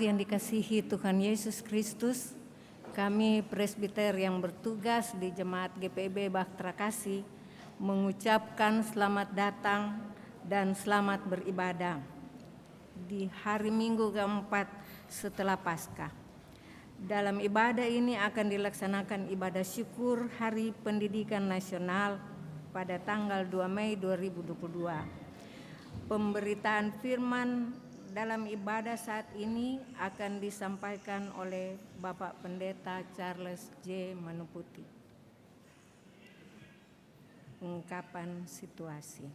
Yang dikasihi Tuhan Yesus Kristus, kami presbiter yang bertugas di Jemaat GPIB Bahtera Kasih mengucapkan selamat datang dan selamat beribadah di hari Minggu keempat setelah Paskah. Dalam ibadah ini akan dilaksanakan ibadah syukur Hari Pendidikan Nasional pada tanggal 2 Mei 2022. Pemberitaan firman dalam ibadah saat ini akan disampaikan oleh Bapak Pendeta Charles J. Manuputi. Ungkapan situasi.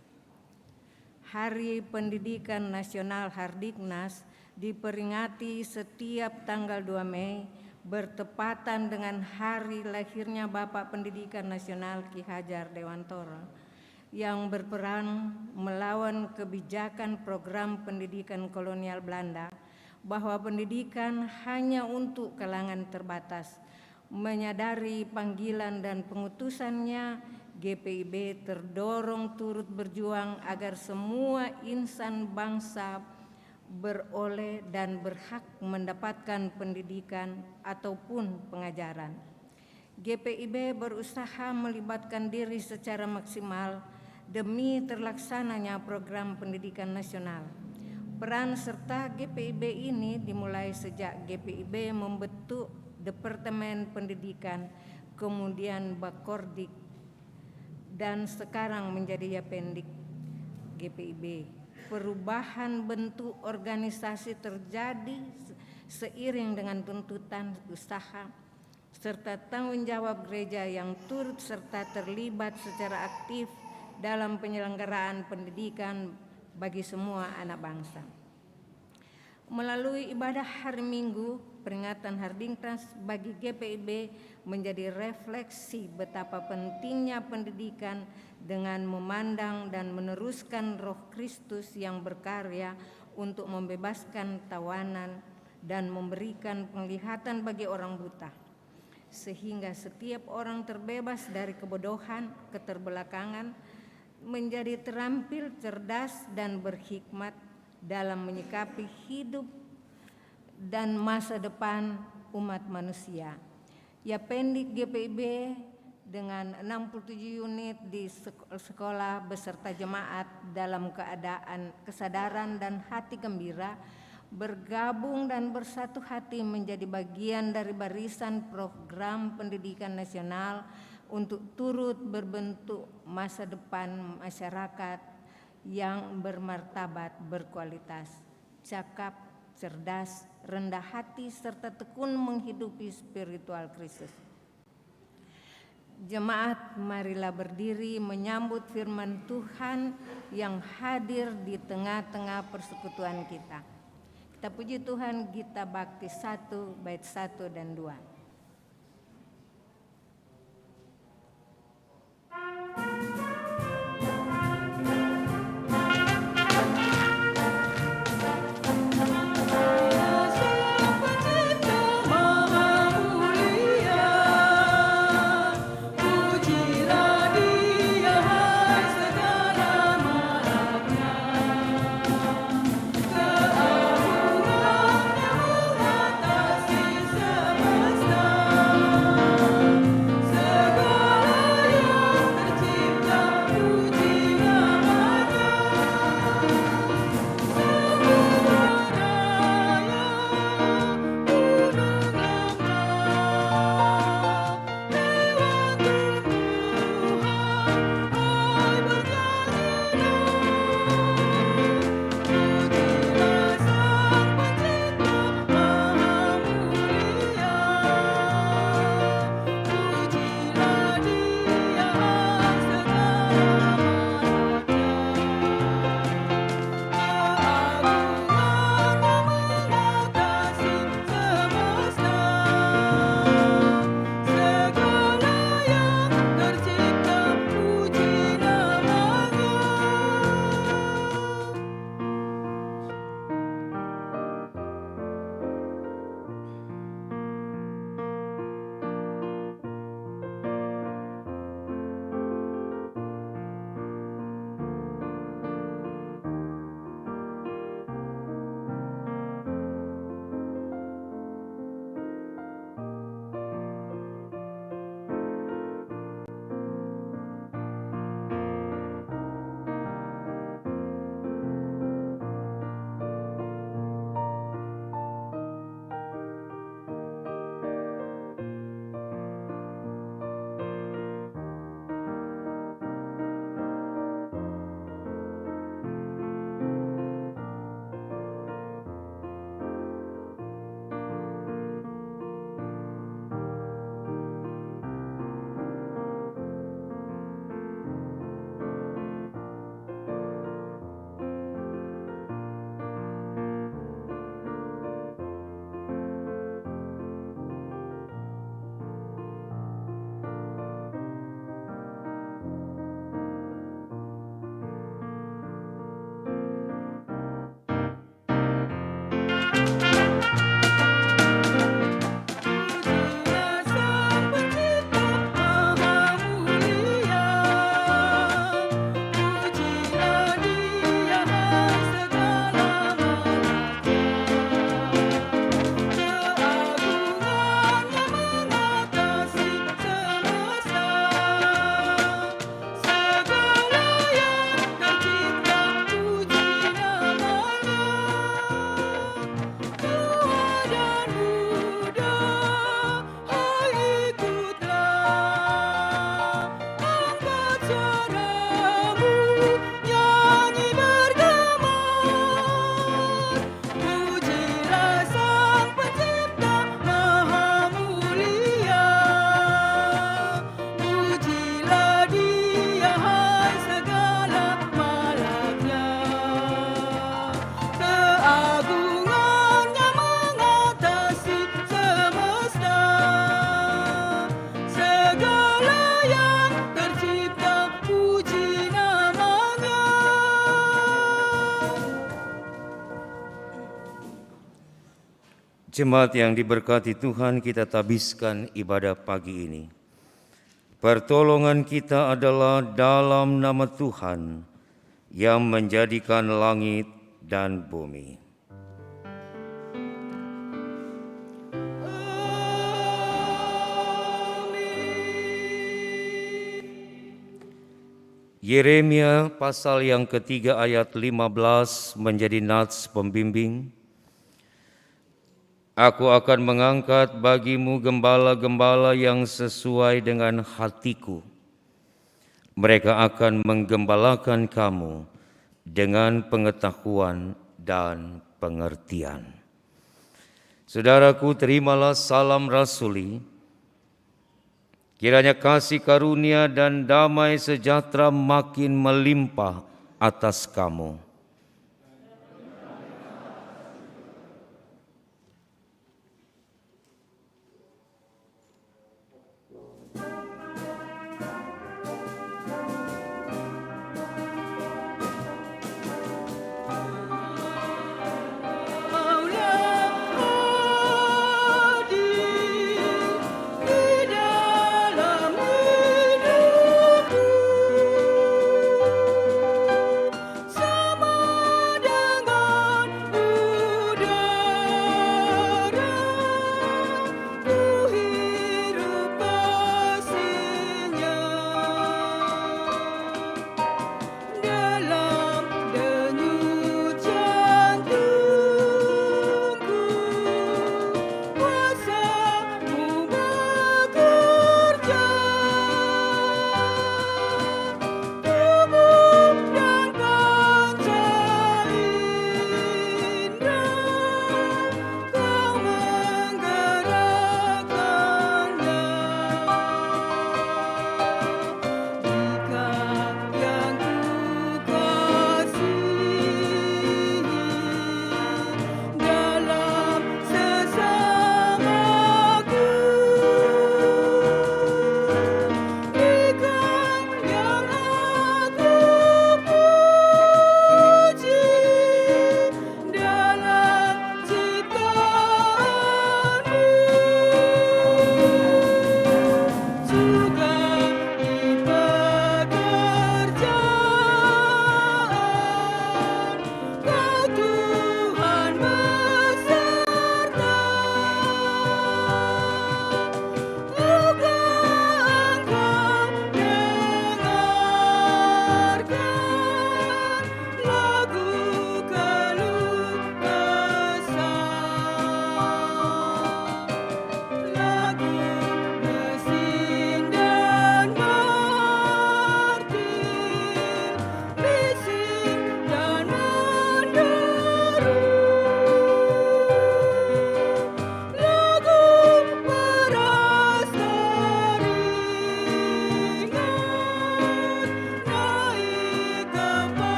Hari Pendidikan Nasional Hardiknas diperingati setiap tanggal 2 Mei bertepatan dengan hari lahirnya Bapak Pendidikan Nasional Ki Hajar Dewantara yang berperan melawan kebijakan program pendidikan kolonial Belanda bahwa pendidikan hanya untuk kalangan terbatas. Menyadari panggilan dan pengutusannya, GPIB terdorong turut berjuang agar semua insan bangsa beroleh dan berhak mendapatkan pendidikan ataupun pengajaran. GPIB berusaha melibatkan diri secara maksimal demi terlaksananya program pendidikan nasional. Peran serta GPIB ini dimulai sejak GPIB membentuk Departemen Pendidikan, kemudian Bakordik, dan sekarang menjadi Yapendik GPIB. Perubahan bentuk organisasi terjadi seiring dengan tuntutan usaha serta tanggung jawab gereja yang turut serta terlibat secara aktif dalam penyelenggaraan pendidikan bagi semua anak bangsa. Melalui ibadah hari Minggu, peringatan Hardiknas bagi GPIB menjadi refleksi betapa pentingnya pendidikan dengan memandang dan meneruskan Roh Kristus yang berkarya untuk membebaskan tawanan dan memberikan penglihatan bagi orang buta, sehingga setiap orang terbebas dari kebodohan, keterbelakangan, menjadi terampil, cerdas, dan berhikmat dalam menyikapi hidup dan masa depan umat manusia. Yapendik GPIB dengan 67 unit di sekolah beserta jemaat dalam keadaan kesadaran dan hati gembira bergabung dan bersatu hati menjadi bagian dari barisan program pendidikan nasional untuk turut berbentuk masa depan masyarakat yang bermartabat, berkualitas, cakap, cerdas, rendah hati, serta tekun menghidupi spiritual Kristus. Jemaat, marilah berdiri menyambut firman Tuhan yang hadir di tengah-tengah persekutuan kita. Kita puji Tuhan, Gita Bakti 1 bait 1 dan 2. Semesta Jemaat yang diberkati Tuhan, kita tabiskan ibadah pagi ini. Pertolongan kita adalah dalam nama Tuhan yang menjadikan langit dan bumi. Yeremia pasal yang ketiga ayat 15 menjadi nats pembimbing. Aku akan mengangkat bagimu gembala-gembala yang sesuai dengan hatiku. Mereka akan menggembalakan kamu dengan pengetahuan dan pengertian. Saudaraku, terimalah salam rasuli. Kiranya kasih karunia dan damai sejahtera makin melimpah atas kamu.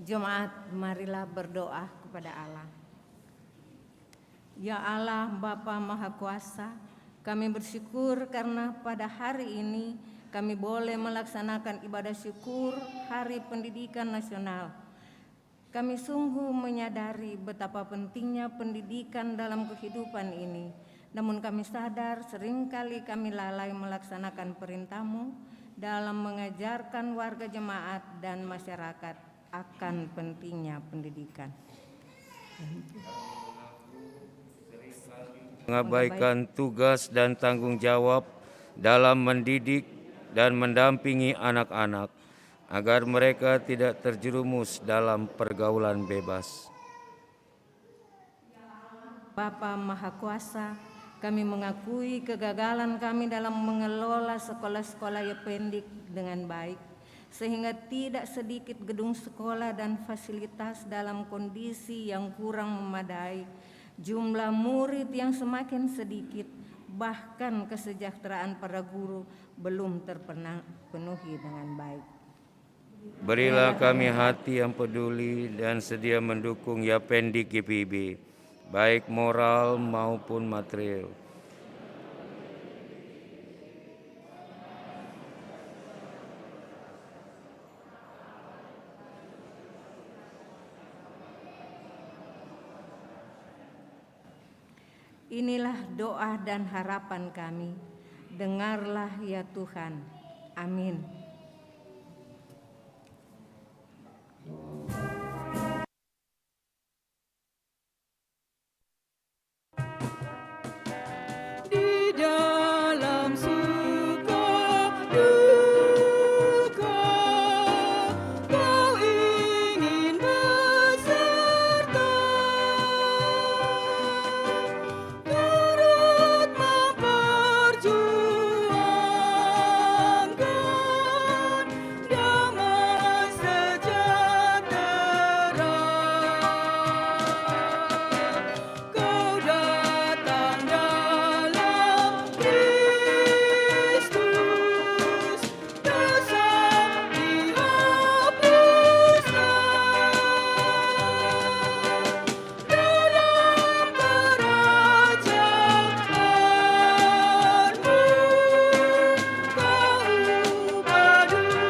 Jemaat, marilah berdoa kepada Allah. Ya Allah, Bapa Maha Kuasa, kami bersyukur karena pada hari ini kami boleh melaksanakan ibadah syukur Hari Pendidikan Nasional. Kami sungguh menyadari betapa pentingnya pendidikan dalam kehidupan ini. Namun kami sadar seringkali kami lalai melaksanakan perintah-Mu dalam mengajarkan warga jemaat dan masyarakat akan pentingnya pendidikan. Mengabaikan tugas dan tanggung jawab dalam mendidik dan mendampingi anak-anak agar mereka tidak terjerumus dalam pergaulan bebas. Bapa Maha Kuasa, Kami mengakui kegagalan kami dalam mengelola sekolah-sekolah Yependik dengan baik, sehingga tidak sedikit gedung sekolah dan fasilitas dalam kondisi yang kurang memadai, jumlah murid yang semakin sedikit, bahkan kesejahteraan para guru belum terpenuhi dengan baik. Berilah kami hati yang peduli dan sedia mendukung Yapendik GPIB, baik moral maupun material. Inilah doa dan harapan kami. Dengarlah ya Tuhan. Amin. Di dalam suka duka, Kau ingin beserta, turut memperjuangkan damai sejahtera. Kau datang dalam Kristus, dosa dihapuskan. Dalam kerajaanmu, Kau ubah dunia.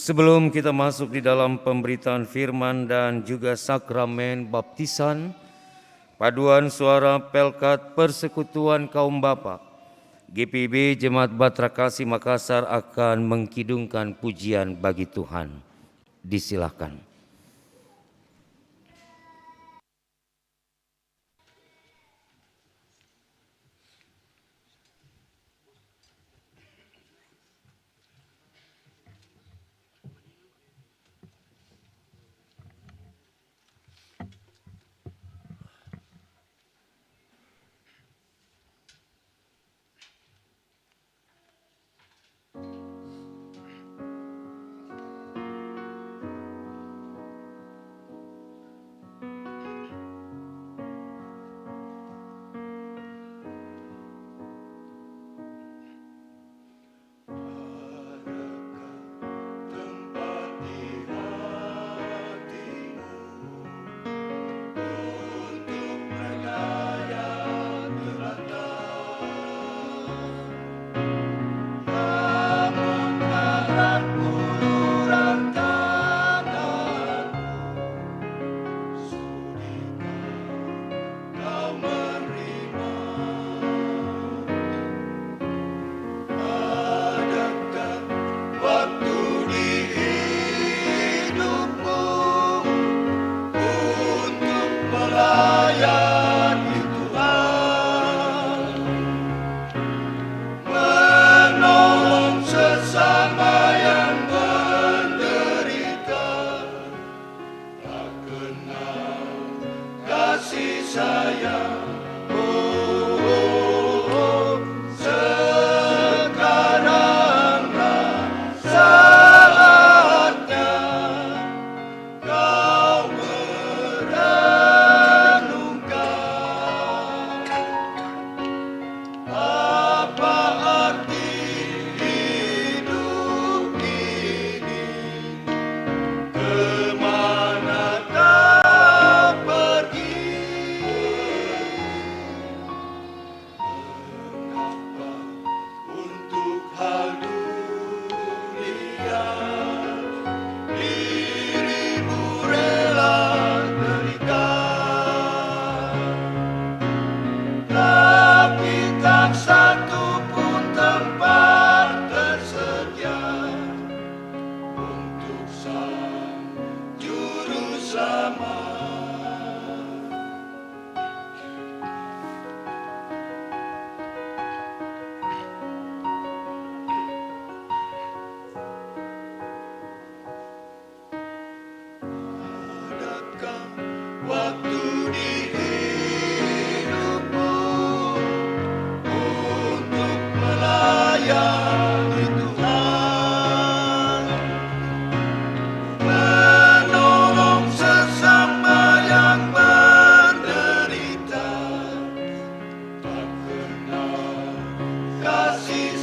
Sebelum kita masuk di dalam pemberitaan firman dan juga sakramen baptisan, paduan suara Pelkat Persekutuan Kaum Bapa GPIB Jemaat Batra Kasih Makassar akan mengkidungkan pujian bagi Tuhan. Disilahkan.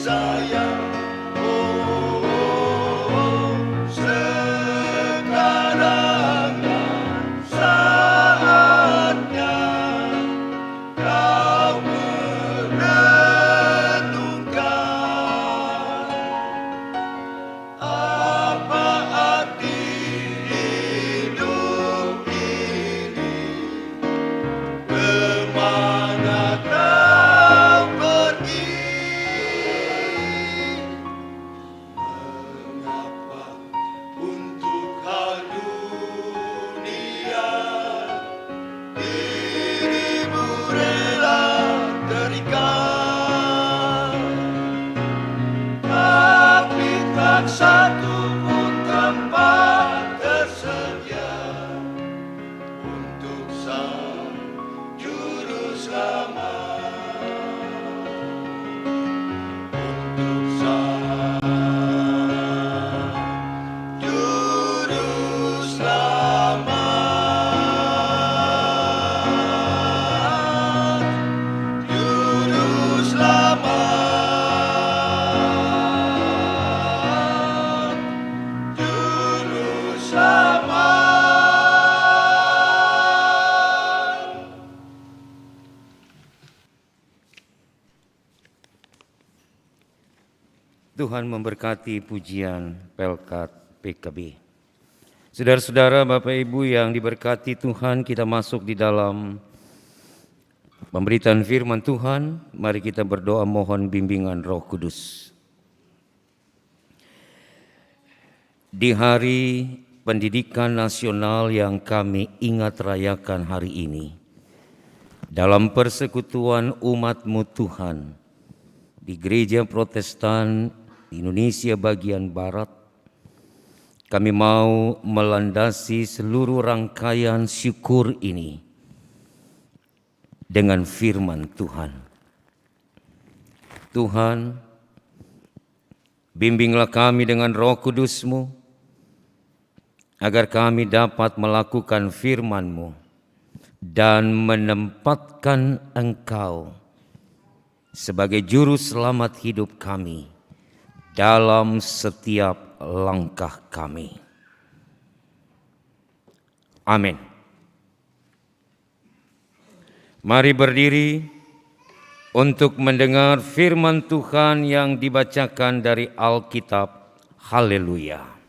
sayang. Oh, sekaranglah saatnya kau merenungkan apa arti hidup ini, kemana kau pergi, mengapa untuk hal dunia dirimu rela terikat, tapi tak satu pun tempat tersedia untuk sang juru selamat, untuk sang juru selamat, juru selamat, juru selamat. Tuhan memberkati pujian Pelkat PKB. Saudara-saudara, Bapak Ibu yang diberkati Tuhan, kita masuk di dalam pemberitaan firman Tuhan. Mari kita berdoa mohon bimbingan Roh Kudus. Di hari pendidikan nasional yang kami ingat rayakan hari ini, dalam persekutuan umat-Mu Tuhan, di Gereja Protestan Indonesia bagian Barat, kami mau melandasi seluruh rangkaian syukur ini dengan firman Tuhan. Tuhan, bimbinglah kami dengan Roh Kudus-Mu, agar kami dapat melakukan firman-Mu dan menempatkan Engkau sebagai juru selamat hidup kami dalam setiap langkah kami. Amin. Mari berdiri untuk mendengar firman Tuhan yang dibacakan dari Alkitab. Haleluya.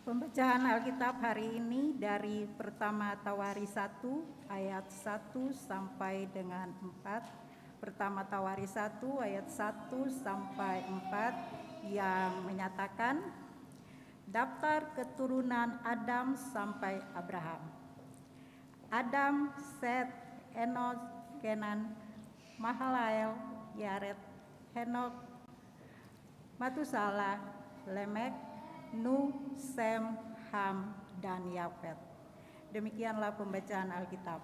Pembacaan Alkitab hari ini dari Pertama Tawari 1 ayat 1 sampai dengan 4. Pertama Tawari 1 ayat 1 sampai 4 yang menyatakan daftar keturunan Adam sampai Abraham. Adam, Set, Enos, Kenan, Mahalael, Yared, Henok, Matusalah, Lemek, Nuh, Sem, Ham, dan Yafet. Demikianlah pembacaan Alkitab.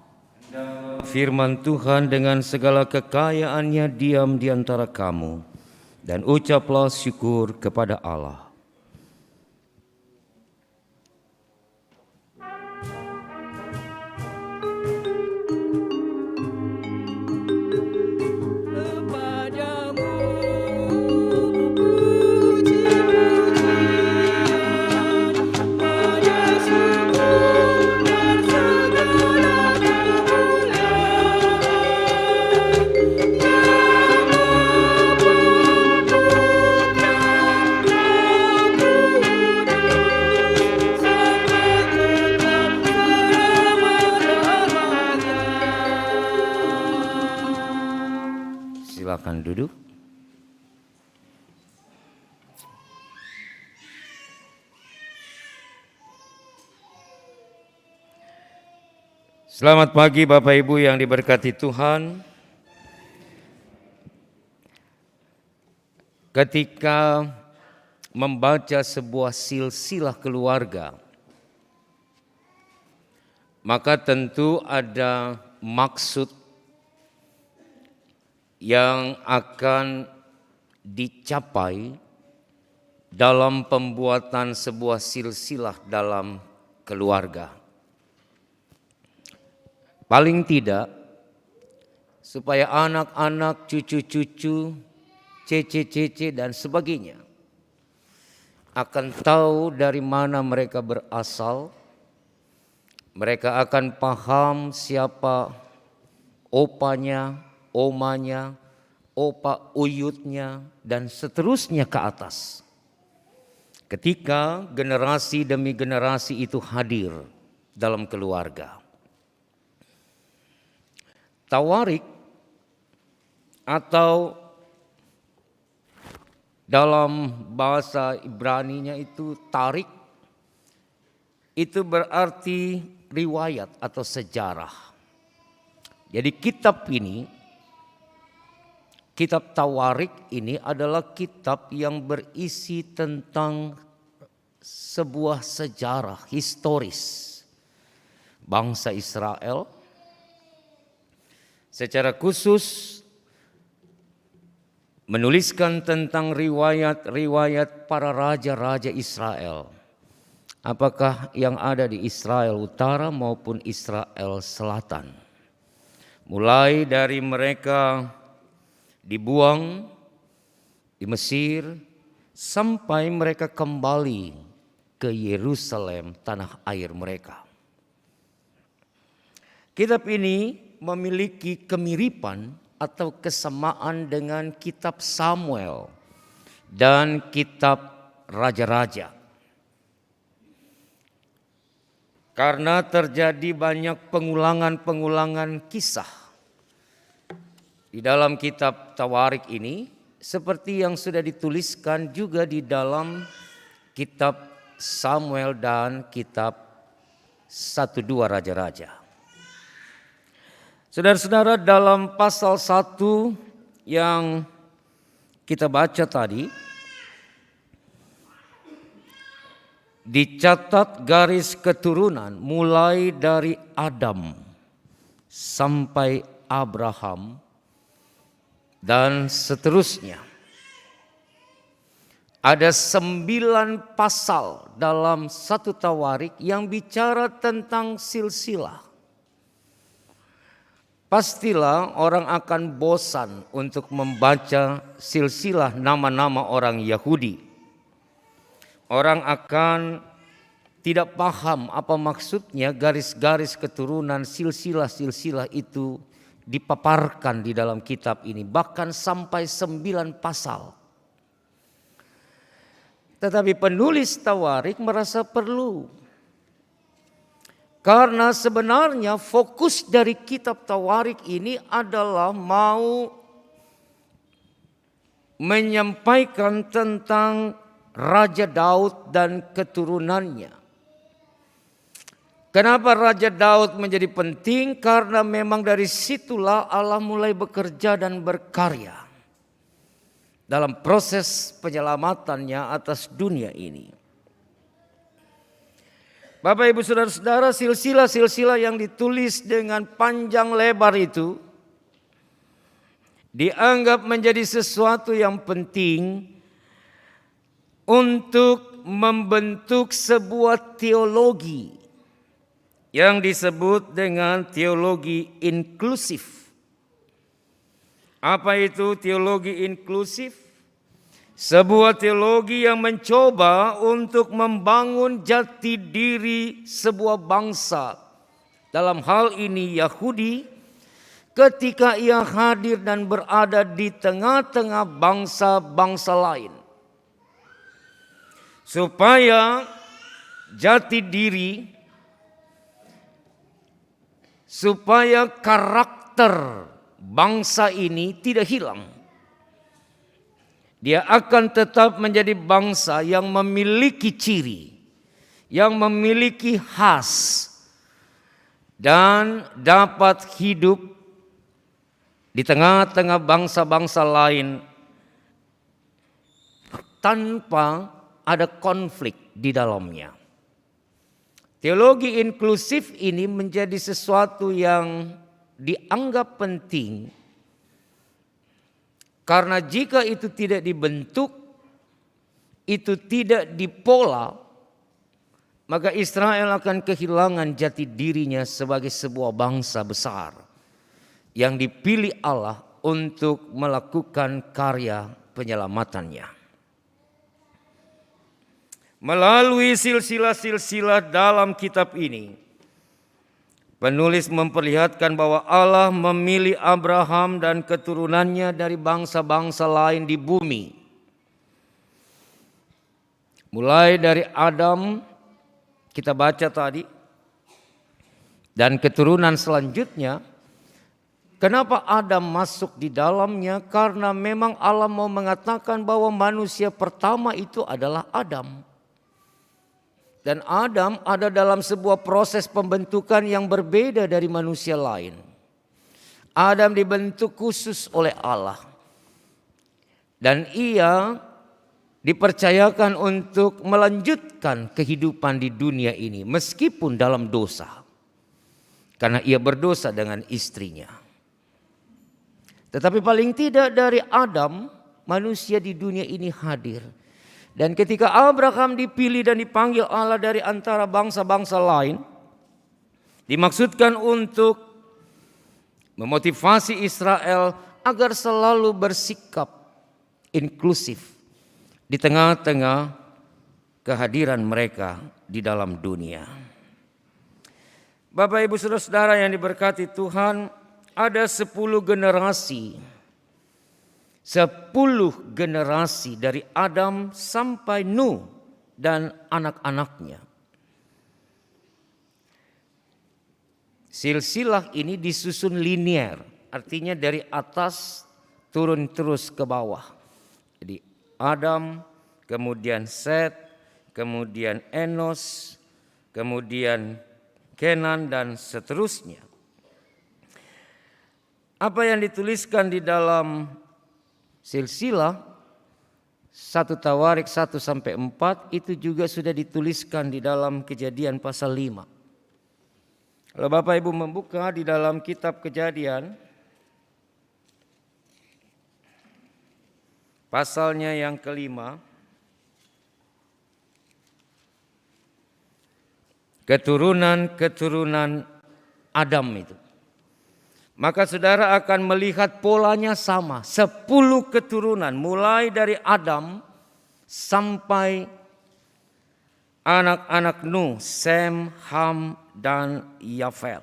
Firman Tuhan dengan segala kekayaannya diam di antara kamu, dan ucaplah syukur kepada Allah. Kepadamu puji-pujian, pada syukur dan segala kemuliaan, yang membentuk yang kudus, sampai kekal selama-lamanya. Silakan duduk. Selamat pagi Bapak Ibu yang diberkati Tuhan. Ketika membaca sebuah silsilah keluarga, maka tentu ada maksud yang akan dicapai dalam pembuatan sebuah silsilah dalam keluarga. Paling tidak, supaya anak-anak, cucu-cucu, cece-cece dan sebagainya akan tahu dari mana mereka berasal. Mereka akan paham siapa opanya, omanya, opa uyutnya, dan seterusnya ke atas. Ketika generasi demi generasi itu hadir dalam keluarga. Tawarik atau dalam bahasa Ibraninya itu tarik, itu berarti riwayat atau sejarah. Jadi kitab ini, kitab Tawarik ini adalah kitab yang berisi tentang sebuah sejarah historis bangsa Israel, secara khusus menuliskan tentang riwayat-riwayat para raja-raja Israel. Apakah yang ada di Israel Utara maupun Israel Selatan. Mulai dari mereka dibuang di Mesir sampai mereka kembali ke Yerusalem, tanah air mereka. Kitab ini memiliki kemiripan atau kesamaan dengan kitab Samuel dan kitab raja-raja. Karena terjadi banyak pengulangan-pengulangan kisah di dalam kitab Tawarik ini, seperti yang sudah dituliskan juga di dalam kitab Samuel dan kitab 1-2 Raja-Raja. Saudara-saudara, dalam pasal 1 yang kita baca tadi, dicatat garis keturunan mulai dari Adam sampai Abraham dan seterusnya. Ada 9 pasal dalam satu Tawarik yang bicara tentang silsilah. Pastilah orang akan bosan untuk membaca silsilah nama-nama orang Yahudi. Orang akan tidak paham apa maksudnya garis-garis keturunan, silsilah-silsilah itu dipaparkan di dalam kitab ini. Bahkan sampai 9 pasal. Tetapi penulis Tawarik merasa perlu. Karena sebenarnya fokus dari kitab Tawarik ini adalah mau menyampaikan tentang Raja Daud dan keturunannya. Kenapa Raja Daud menjadi penting? Karena memang dari situlah Allah mulai bekerja dan berkarya dalam proses penyelamatannya atas dunia ini. Bapak, Ibu, Saudara-saudara, silsilah-silsilah yang ditulis dengan panjang lebar itu dianggap menjadi sesuatu yang penting untuk membentuk sebuah teologi yang disebut dengan teologi inklusif. Apa itu teologi inklusif? Sebuah teologi yang mencoba untuk membangun jati diri sebuah bangsa, dalam hal ini Yahudi, ketika ia hadir dan berada di tengah-tengah bangsa-bangsa lain. Supaya jati diri, supaya karakter bangsa ini tidak hilang. Dia akan tetap menjadi bangsa yang memiliki ciri, yang memiliki khas, dan dapat hidup di tengah-tengah bangsa-bangsa lain tanpa ada konflik di dalamnya. Teologi inklusif ini menjadi sesuatu yang dianggap penting karena jika itu tidak dibentuk, itu tidak dipola, maka Israel akan kehilangan jati dirinya sebagai sebuah bangsa besar yang dipilih Allah untuk melakukan karya penyelamatannya. Melalui silsilah-silsilah dalam kitab ini, penulis memperlihatkan bahwa Allah memilih Abraham dan keturunannya dari bangsa-bangsa lain di bumi. Mulai dari Adam, kita baca tadi, dan keturunan selanjutnya. Kenapa Adam masuk di dalamnya? Karena memang Allah mau mengatakan bahwa manusia pertama itu adalah Adam. Dan Adam ada dalam sebuah proses pembentukan yang berbeda dari manusia lain. Adam dibentuk khusus oleh Allah. Dan ia dipercayakan untuk melanjutkan kehidupan di dunia ini meskipun dalam dosa. Karena ia berdosa dengan istrinya. Tetapi paling tidak dari Adam, manusia di dunia ini hadir. Dan ketika Abraham dipilih dan dipanggil Allah dari antara bangsa-bangsa lain, dimaksudkan untuk memotivasi Israel agar selalu bersikap inklusif di tengah-tengah kehadiran mereka di dalam dunia. Bapak, Ibu, Saudara-saudara yang diberkati Tuhan, ada 10 generasi. 10 generasi dari Adam sampai Nuh dan anak-anaknya. Silsilah ini disusun linear, artinya dari atas turun terus ke bawah. Jadi Adam, kemudian Set, kemudian Enos, kemudian Kenan dan seterusnya. Apa yang dituliskan di dalam silsilah 1 Tawarik 1-4 itu juga sudah dituliskan di dalam Kejadian pasal 5. Kalau Bapak Ibu membuka di dalam kitab Kejadian pasalnya yang kelima, keturunan Adam itu. Maka saudara akan melihat polanya sama. 10 keturunan mulai dari Adam sampai anak-anak Nuh, Sem, Ham, dan Yafet.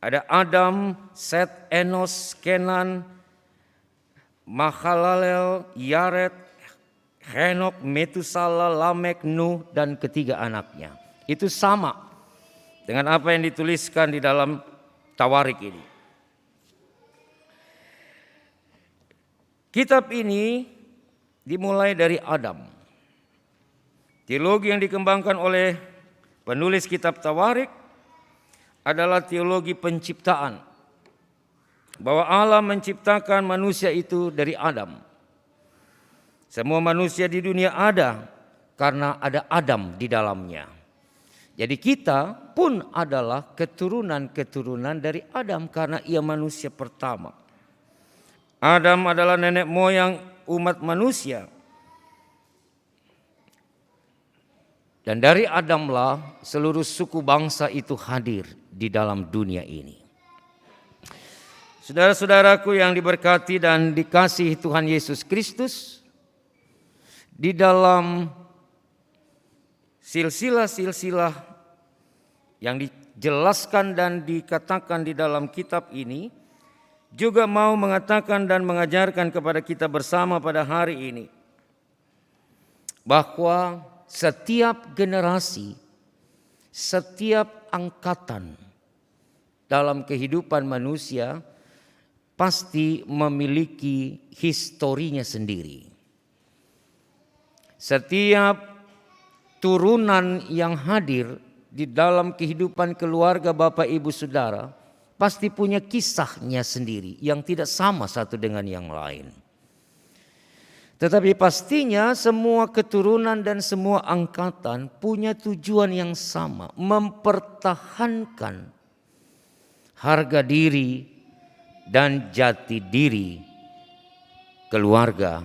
Ada Adam, Set, Enos, Kenan, Mahalalel, Yared, Henok, Metusala, Lamek, Nuh, dan ketiga anaknya. Itu sama dengan apa yang dituliskan di dalam Tawarik ini. Kitab ini dimulai dari Adam. Teologi yang dikembangkan oleh penulis kitab Tawarik adalah teologi penciptaan. Bahwa Allah menciptakan manusia itu dari Adam. Semua manusia di dunia ada karena ada Adam di dalamnya. Jadi kita pun adalah keturunan-keturunan dari Adam karena ia manusia pertama. Adam adalah nenek moyang umat manusia. Dan dari Adamlah seluruh suku bangsa itu hadir di dalam dunia ini. Saudara-saudaraku yang diberkati dan dikasihi Tuhan Yesus Kristus, di dalam silsilah-silsilah yang dijelaskan dan dikatakan di dalam kitab ini juga mau mengatakan dan mengajarkan kepada kita bersama pada hari ini bahwa setiap generasi, setiap angkatan dalam kehidupan manusia pasti memiliki historinya sendiri. Setiap turunan yang hadir di dalam kehidupan keluarga Bapak Ibu Saudara pasti punya kisahnya sendiri yang tidak sama satu dengan yang lain. Tetapi pastinya semua keturunan dan semua angkatan punya tujuan yang sama, mempertahankan harga diri dan jati diri keluarga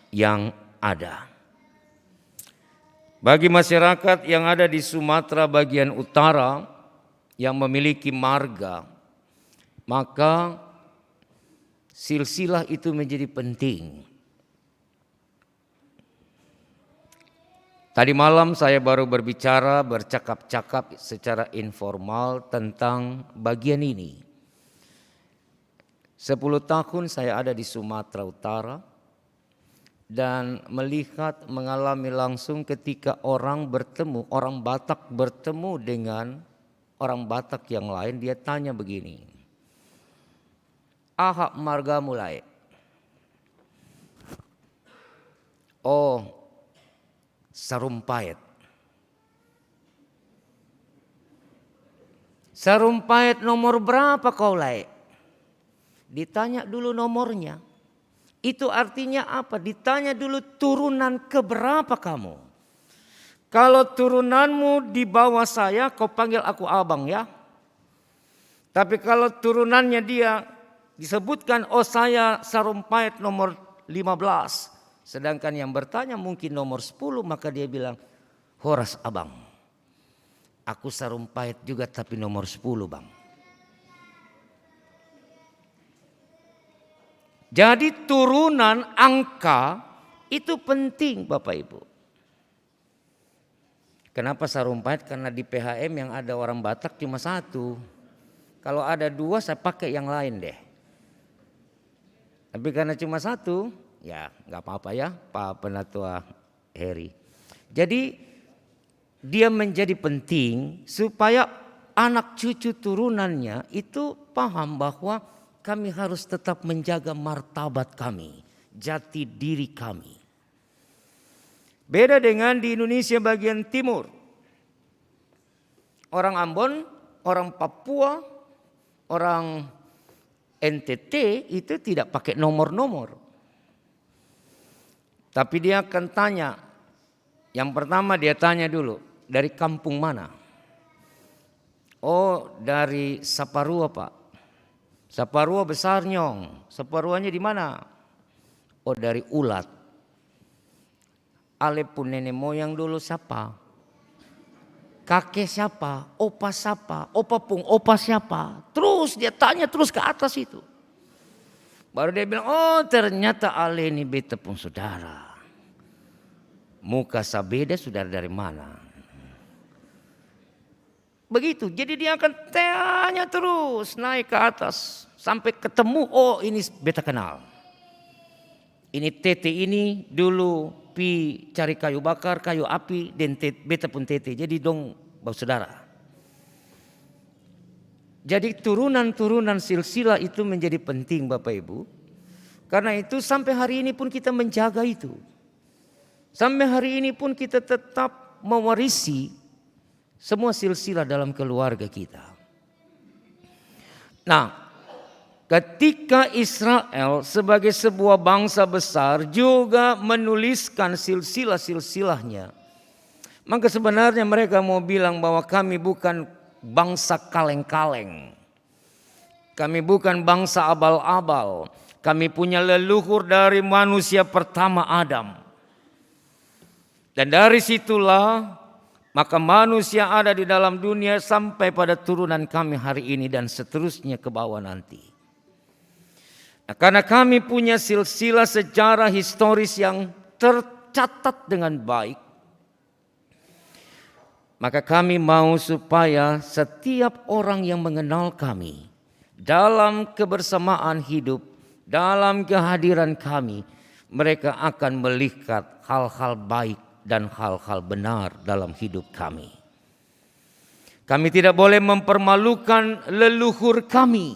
yang ada. Bagi masyarakat yang ada di Sumatera bagian utara yang memiliki marga, maka silsilah itu menjadi penting. Tadi malam saya baru bercakap-cakap secara informal tentang bagian ini. 10 tahun saya ada di Sumatera Utara dan mengalami langsung ketika orang Batak bertemu dengan orang Batak yang lain, dia tanya begini, "Aha marga mulai?" "Oh, Sarumpait." "Sarumpait nomor berapa kau lai?" Ditanya dulu nomornya. Itu artinya apa? Ditanya dulu turunan keberapa kamu. Kalau turunanmu di bawah saya, kau panggil aku abang ya. Tapi kalau turunannya dia disebutkan, "Oh saya Sarumpait nomor 15. Sedangkan yang bertanya mungkin nomor 10, maka dia bilang, "Horas abang, aku Sarumpait juga tapi nomor 10 bang." Jadi turunan angka itu penting Bapak Ibu. Kenapa Sarumpait? Karena di PHM yang ada orang Batak cuma 1. Kalau ada 2 saya pakai yang lain deh. Tapi karena cuma 1, ya nggak apa-apa ya Pak Penatua Heri. Jadi dia menjadi penting supaya anak cucu turunannya itu paham bahwa kami harus tetap menjaga martabat kami, jati diri kami. Beda dengan di Indonesia bagian timur. Orang Ambon, orang Papua, orang NTT itu tidak pakai nomor-nomor. Tapi dia akan tanya, yang pertama dia tanya dulu, dari kampung mana? "Oh dari Saparua Pak." "Saparua besar nyong, Saparuanya di mana?" "Oh dari Ulat." "Ale pun nenek moyang dulu siapa? Kakek siapa? Opa siapa? Opa pung opa siapa?" Terus dia tanya terus ke atas itu. Baru dia bilang, "Oh ternyata ale ini beta pun saudara. Muka sabeda saudara dari mana?" Begitu, jadi dia akan tanya terus naik ke atas. Sampai ketemu, oh ini beta kenal. Ini tete ini dulu pi cari kayu bakar, kayu api, dan beta pun tete. Jadi dong saudara. Jadi turunan-turunan silsilah itu menjadi penting Bapak Ibu. Karena itu sampai hari ini pun kita menjaga itu. Sampai hari ini pun kita tetap mewarisi semua silsilah dalam keluarga kita. Nah, ketika Israel sebagai sebuah bangsa besar juga menuliskan silsilah-silsilahnya, maka sebenarnya mereka mau bilang bahwa kami bukan bangsa kaleng-kaleng. Kami bukan bangsa abal-abal. Kami punya leluhur dari manusia pertama Adam. Dan dari situlah maka manusia ada di dalam dunia sampai pada turunan kami hari ini dan seterusnya ke bawah nanti. Nah, karena kami punya silsilah sejarah historis yang tercatat dengan baik, maka kami mau supaya setiap orang yang mengenal kami dalam kebersamaan hidup, dalam kehadiran kami, mereka akan melihat hal-hal baik dan hal-hal benar dalam hidup kami. Kami tidak boleh mempermalukan leluhur kami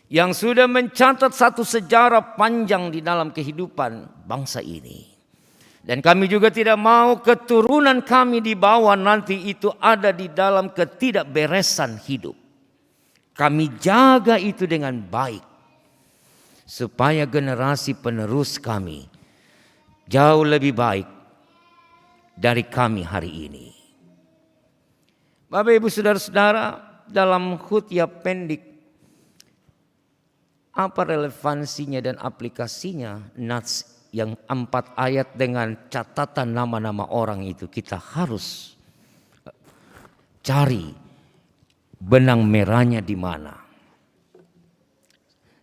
yang sudah mencatat satu sejarah panjang di dalam kehidupan bangsa ini. Dan kami juga tidak mau keturunan kami di bawah nanti itu ada di dalam ketidakberesan hidup. Kami jaga itu dengan baik. supaya generasi penerus kami jauh lebih baik dari kami hari ini. Bapak Ibu Saudara-saudara, dalam khutbah pendek, apa relevansinya dan aplikasinya Nats yang 4 ayat dengan catatan nama-nama orang itu? Kita harus cari benang merahnya di mana.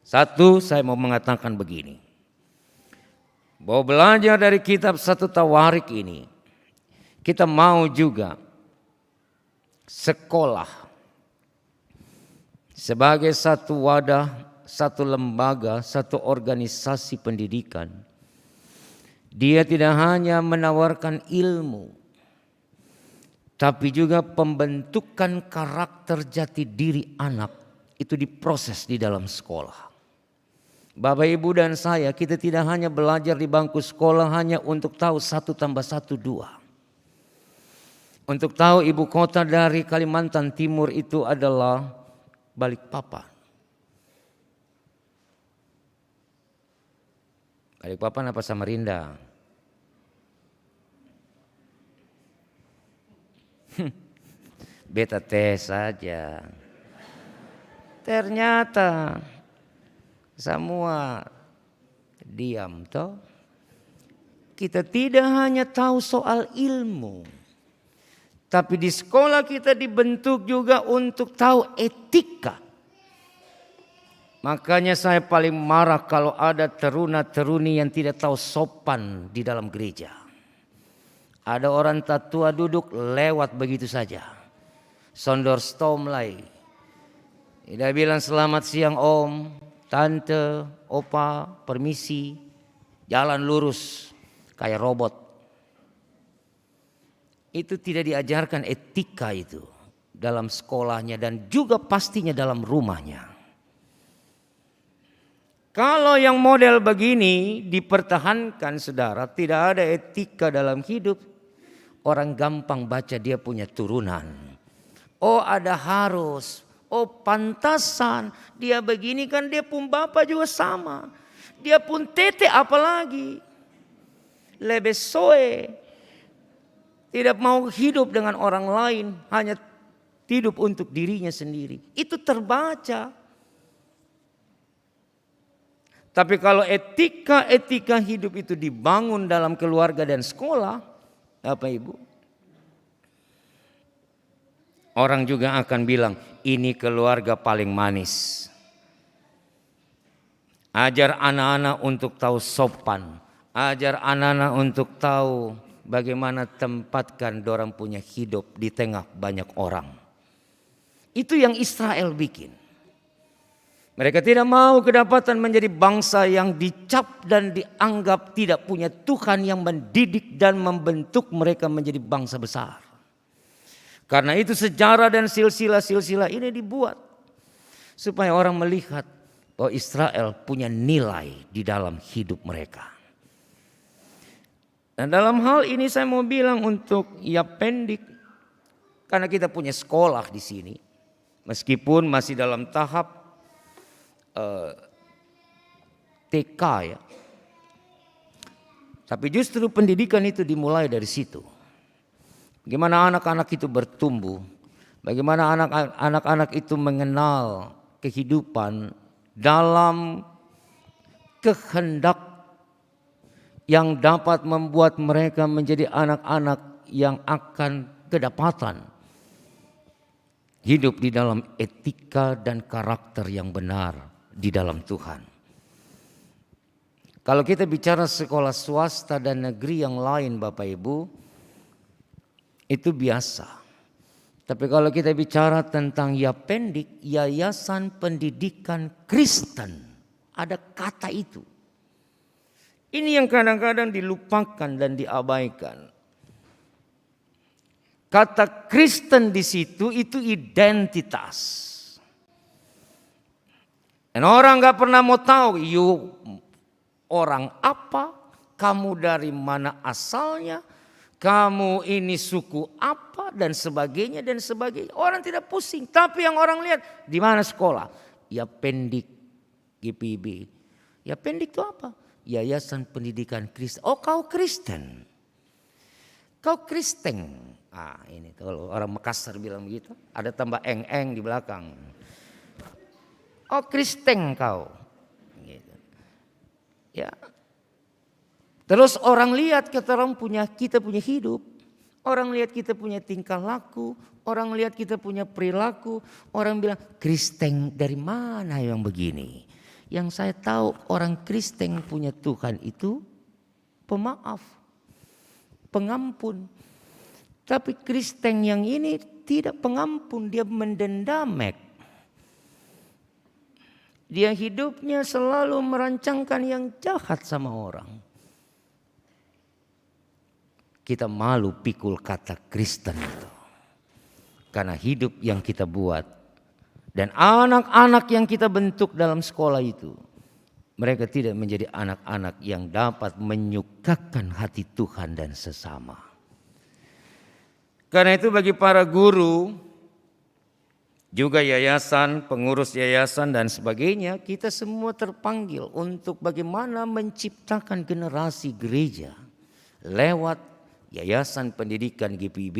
Satu, saya mau mengatakan begini, bahwa belajar dari kitab 1 Tawarik ini, kita mau juga sekolah sebagai satu wadah, satu lembaga, satu organisasi pendidikan. Dia tidak hanya menawarkan ilmu, tapi juga pembentukan karakter jati diri anak itu diproses di dalam sekolah. Bapak, Ibu, dan saya, kita tidak hanya belajar di bangku sekolah hanya untuk tahu 1 tambah 1 2. Untuk tahu ibu kota dari Kalimantan Timur itu adalah Balikpapan. Balikpapan apa Samarinda? Beta tes saja. Ternyata semua diam toh. Kita tidak hanya tahu soal ilmu, tapi di sekolah kita dibentuk juga untuk tahu etika. Makanya saya paling marah kalau ada teruna-teruni yang tidak tahu sopan di dalam gereja. Ada orang tatua duduk lewat begitu saja. Sondor stomlai. Tidak bilang selamat siang om, tante, opa, permisi. Jalan lurus kayak robot. Itu tidak diajarkan etika itu dalam sekolahnya dan juga pastinya dalam rumahnya. Kalau yang model begini dipertahankan saudara, tidak ada etika dalam hidup, orang gampang baca dia punya turunan. Oh ada harus, oh pantasan, dia begini kan dia pun bapak juga sama. Dia pun tete apalagi. Lebih soe. Tidak mau hidup dengan orang lain, hanya hidup untuk dirinya sendiri. Itu terbaca. Tapi kalau etika hidup itu dibangun dalam keluarga dan sekolah, Bapak Ibu, orang juga akan bilang, ini keluarga paling manis. Ajar anak-anak untuk tahu sopan, ajar anak-anak untuk tahu bagaimana tempatkan dorang punya hidup di tengah banyak orang. Itu yang Israel bikin. Mereka tidak mau kedapatan menjadi bangsa yang dicap dan dianggap tidak punya Tuhan yang mendidik dan membentuk mereka menjadi bangsa besar. Karena itu sejarah dan silsilah-silsilah ini dibuat supaya orang melihat bahwa Israel punya nilai di dalam hidup mereka. Dan dalam hal ini saya mau bilang untuk Yapendik, karena kita punya sekolah di sini, meskipun masih dalam tahap TK ya, tapi justru pendidikan itu dimulai dari situ. Bagaimana anak-anak itu bertumbuh, bagaimana anak-anak itu mengenal kehidupan dalam kehendak yang dapat membuat mereka menjadi anak-anak yang akan kedapatan hidup di dalam etika dan karakter yang benar di dalam Tuhan. Kalau kita bicara sekolah swasta dan negeri yang lain Bapak Ibu, itu biasa. Tapi kalau kita bicara tentang Yapendik, Yayasan Pendidikan Kristen, ada kata itu. Ini yang kadang-kadang dilupakan dan diabaikan. Kata Kristen di situ itu identitas. Dan orang gak pernah mau tahu, you orang apa, kamu dari mana asalnya, kamu ini suku apa dan sebagainya dan sebagainya. Orang tidak pusing, tapi yang orang lihat di mana sekolah, Yapendik GPIB, Yapendik itu apa? Yayasan Pendidikan Kristen. Oh, kau Kristen. Kau Kristen. Ini kalau orang Makassar bilang begitu, ada tambah eng-eng di belakang. Oh, Kristen kau. Gitu. Ya. Terus orang lihat kita punya hidup. Orang lihat kita punya tingkah laku, orang lihat kita punya perilaku, orang bilang Kristen dari mana yang begini? Yang saya tahu orang Kristen punya Tuhan itu pemaaf, pengampun. Tapi Kristen yang ini tidak pengampun, dia mendendamek. Dia hidupnya selalu merancangkan yang jahat sama orang. Kita malu pikul kata Kristen itu. Karena hidup yang kita buat. Dan anak-anak yang kita bentuk dalam sekolah itu. Mereka tidak menjadi anak-anak yang dapat menyukakan hati Tuhan dan sesama. Karena itu bagi para guru, juga yayasan, pengurus yayasan dan sebagainya. Kita semua terpanggil untuk bagaimana menciptakan generasi gereja. Lewat Yayasan Pendidikan GPIB,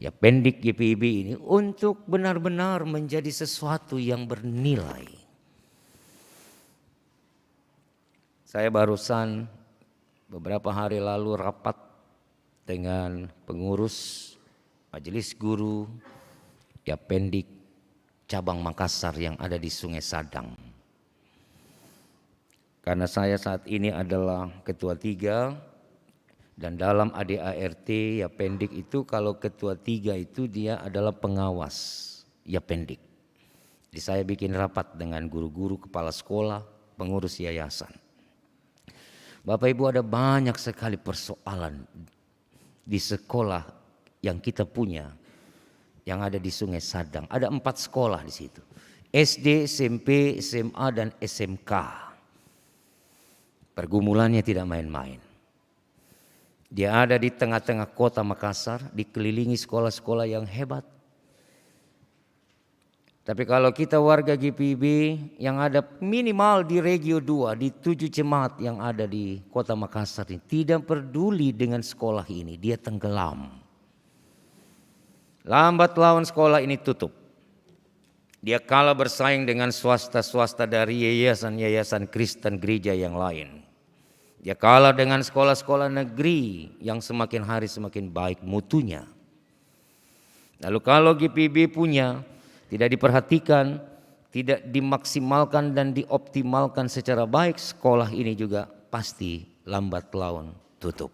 Yapendik GPIB ini untuk benar-benar menjadi sesuatu yang bernilai. Saya barusan beberapa hari lalu rapat dengan pengurus majelis guru Yapendik cabang Makassar yang ada di Sungai Sadang. Karena saya saat ini adalah ketua 3. Dan dalam ADART Yapendik itu kalau ketua 3 itu dia adalah pengawas Yapendik. Jadi saya bikin rapat dengan guru-guru, kepala sekolah, pengurus yayasan. Bapak Ibu, ada banyak sekali persoalan di sekolah yang kita punya yang ada di Sungai Sadang. Ada 4 sekolah di situ. SD, SMP, SMA dan SMK. Pergumulannya tidak main-main. Dia ada di tengah-tengah kota Makassar, dikelilingi sekolah-sekolah yang hebat. Tapi kalau kita warga GPIB yang ada minimal di Regio 2, di 7 jemaat yang ada di kota Makassar ini, tidak peduli dengan sekolah ini, dia tenggelam. Lambat laun sekolah ini tutup. Dia kalah bersaing dengan swasta-swasta dari yayasan-yayasan Kristen gereja yang lain. Dia kalah dengan sekolah-sekolah negeri yang semakin hari semakin baik mutunya. Lalu kalau GPIB punya, tidak diperhatikan, tidak dimaksimalkan dan dioptimalkan secara baik, sekolah ini juga pasti lambat laun tutup.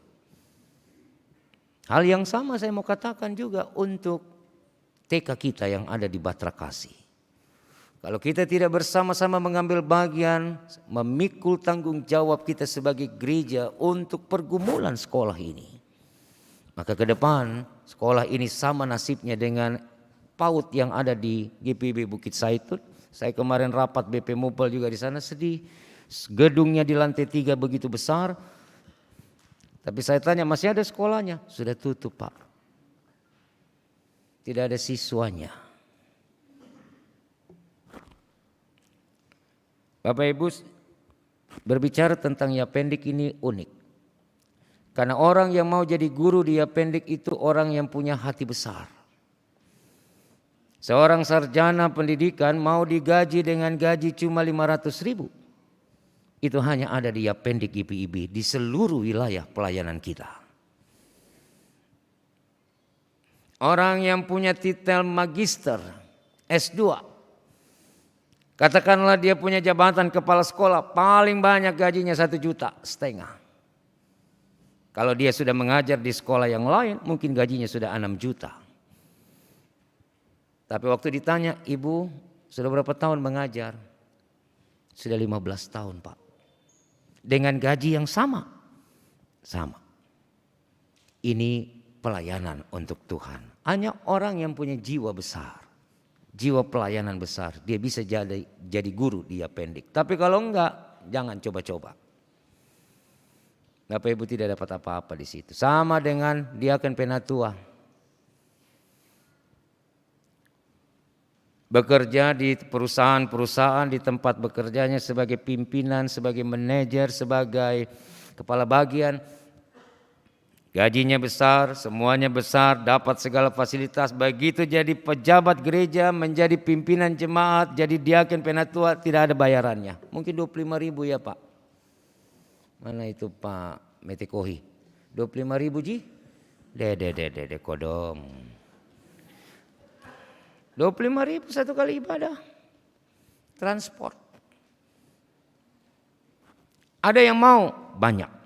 Hal yang sama saya mau katakan juga untuk TK kita yang ada di Batra Kasih. Kalau kita tidak bersama-sama mengambil bagian, memikul tanggung jawab kita sebagai gereja untuk pergumulan sekolah ini, maka ke depan sekolah ini sama nasibnya dengan PAUD yang ada di GPIB Bukit Saitun. Saya kemarin rapat BP Mupel juga di sana, sedih. Gedungnya di lantai 3 begitu besar. Tapi saya tanya, masih ada sekolahnya? Sudah tutup, Pak. Tidak ada siswanya. Bapak Ibu, berbicara tentang Yapendik ini unik. Karena orang yang mau jadi guru di Yapendik itu orang yang punya hati besar. Seorang sarjana pendidikan mau digaji dengan gaji cuma 500.000. Itu hanya ada di Yapendik GPIB di seluruh wilayah pelayanan kita. Orang yang punya titel magister S2, katakanlah dia punya jabatan kepala sekolah, paling banyak gajinya 1,5 juta. Kalau dia sudah mengajar di sekolah yang lain, mungkin gajinya sudah 6 juta. Tapi waktu ditanya, ibu sudah berapa tahun mengajar? Sudah 15 tahun, Pak. Dengan gaji yang sama. Sama. Ini pelayanan untuk Tuhan. Hanya orang yang punya jiwa besar, jiwa pelayanan besar, dia bisa jadi guru di Yapendik. Tapi kalau enggak, jangan coba-coba. Bapak Ibu tidak dapat apa-apa di situ. Sama dengan diaken penatua. bekerja di perusahaan-perusahaan, di tempat bekerjanya sebagai pimpinan, sebagai manajer, sebagai kepala bagian. Gajinya besar, semuanya besar, dapat segala fasilitas. Begitu jadi pejabat gereja, menjadi pimpinan jemaat, jadi diaken penatua, tidak ada bayarannya. Mungkin 25.000 ya Pak. Mana itu Pak Metekohi? 25.000 ji? Dede kodong. 25.000 satu kali ibadah. Transport. Ada yang mau? Banyak.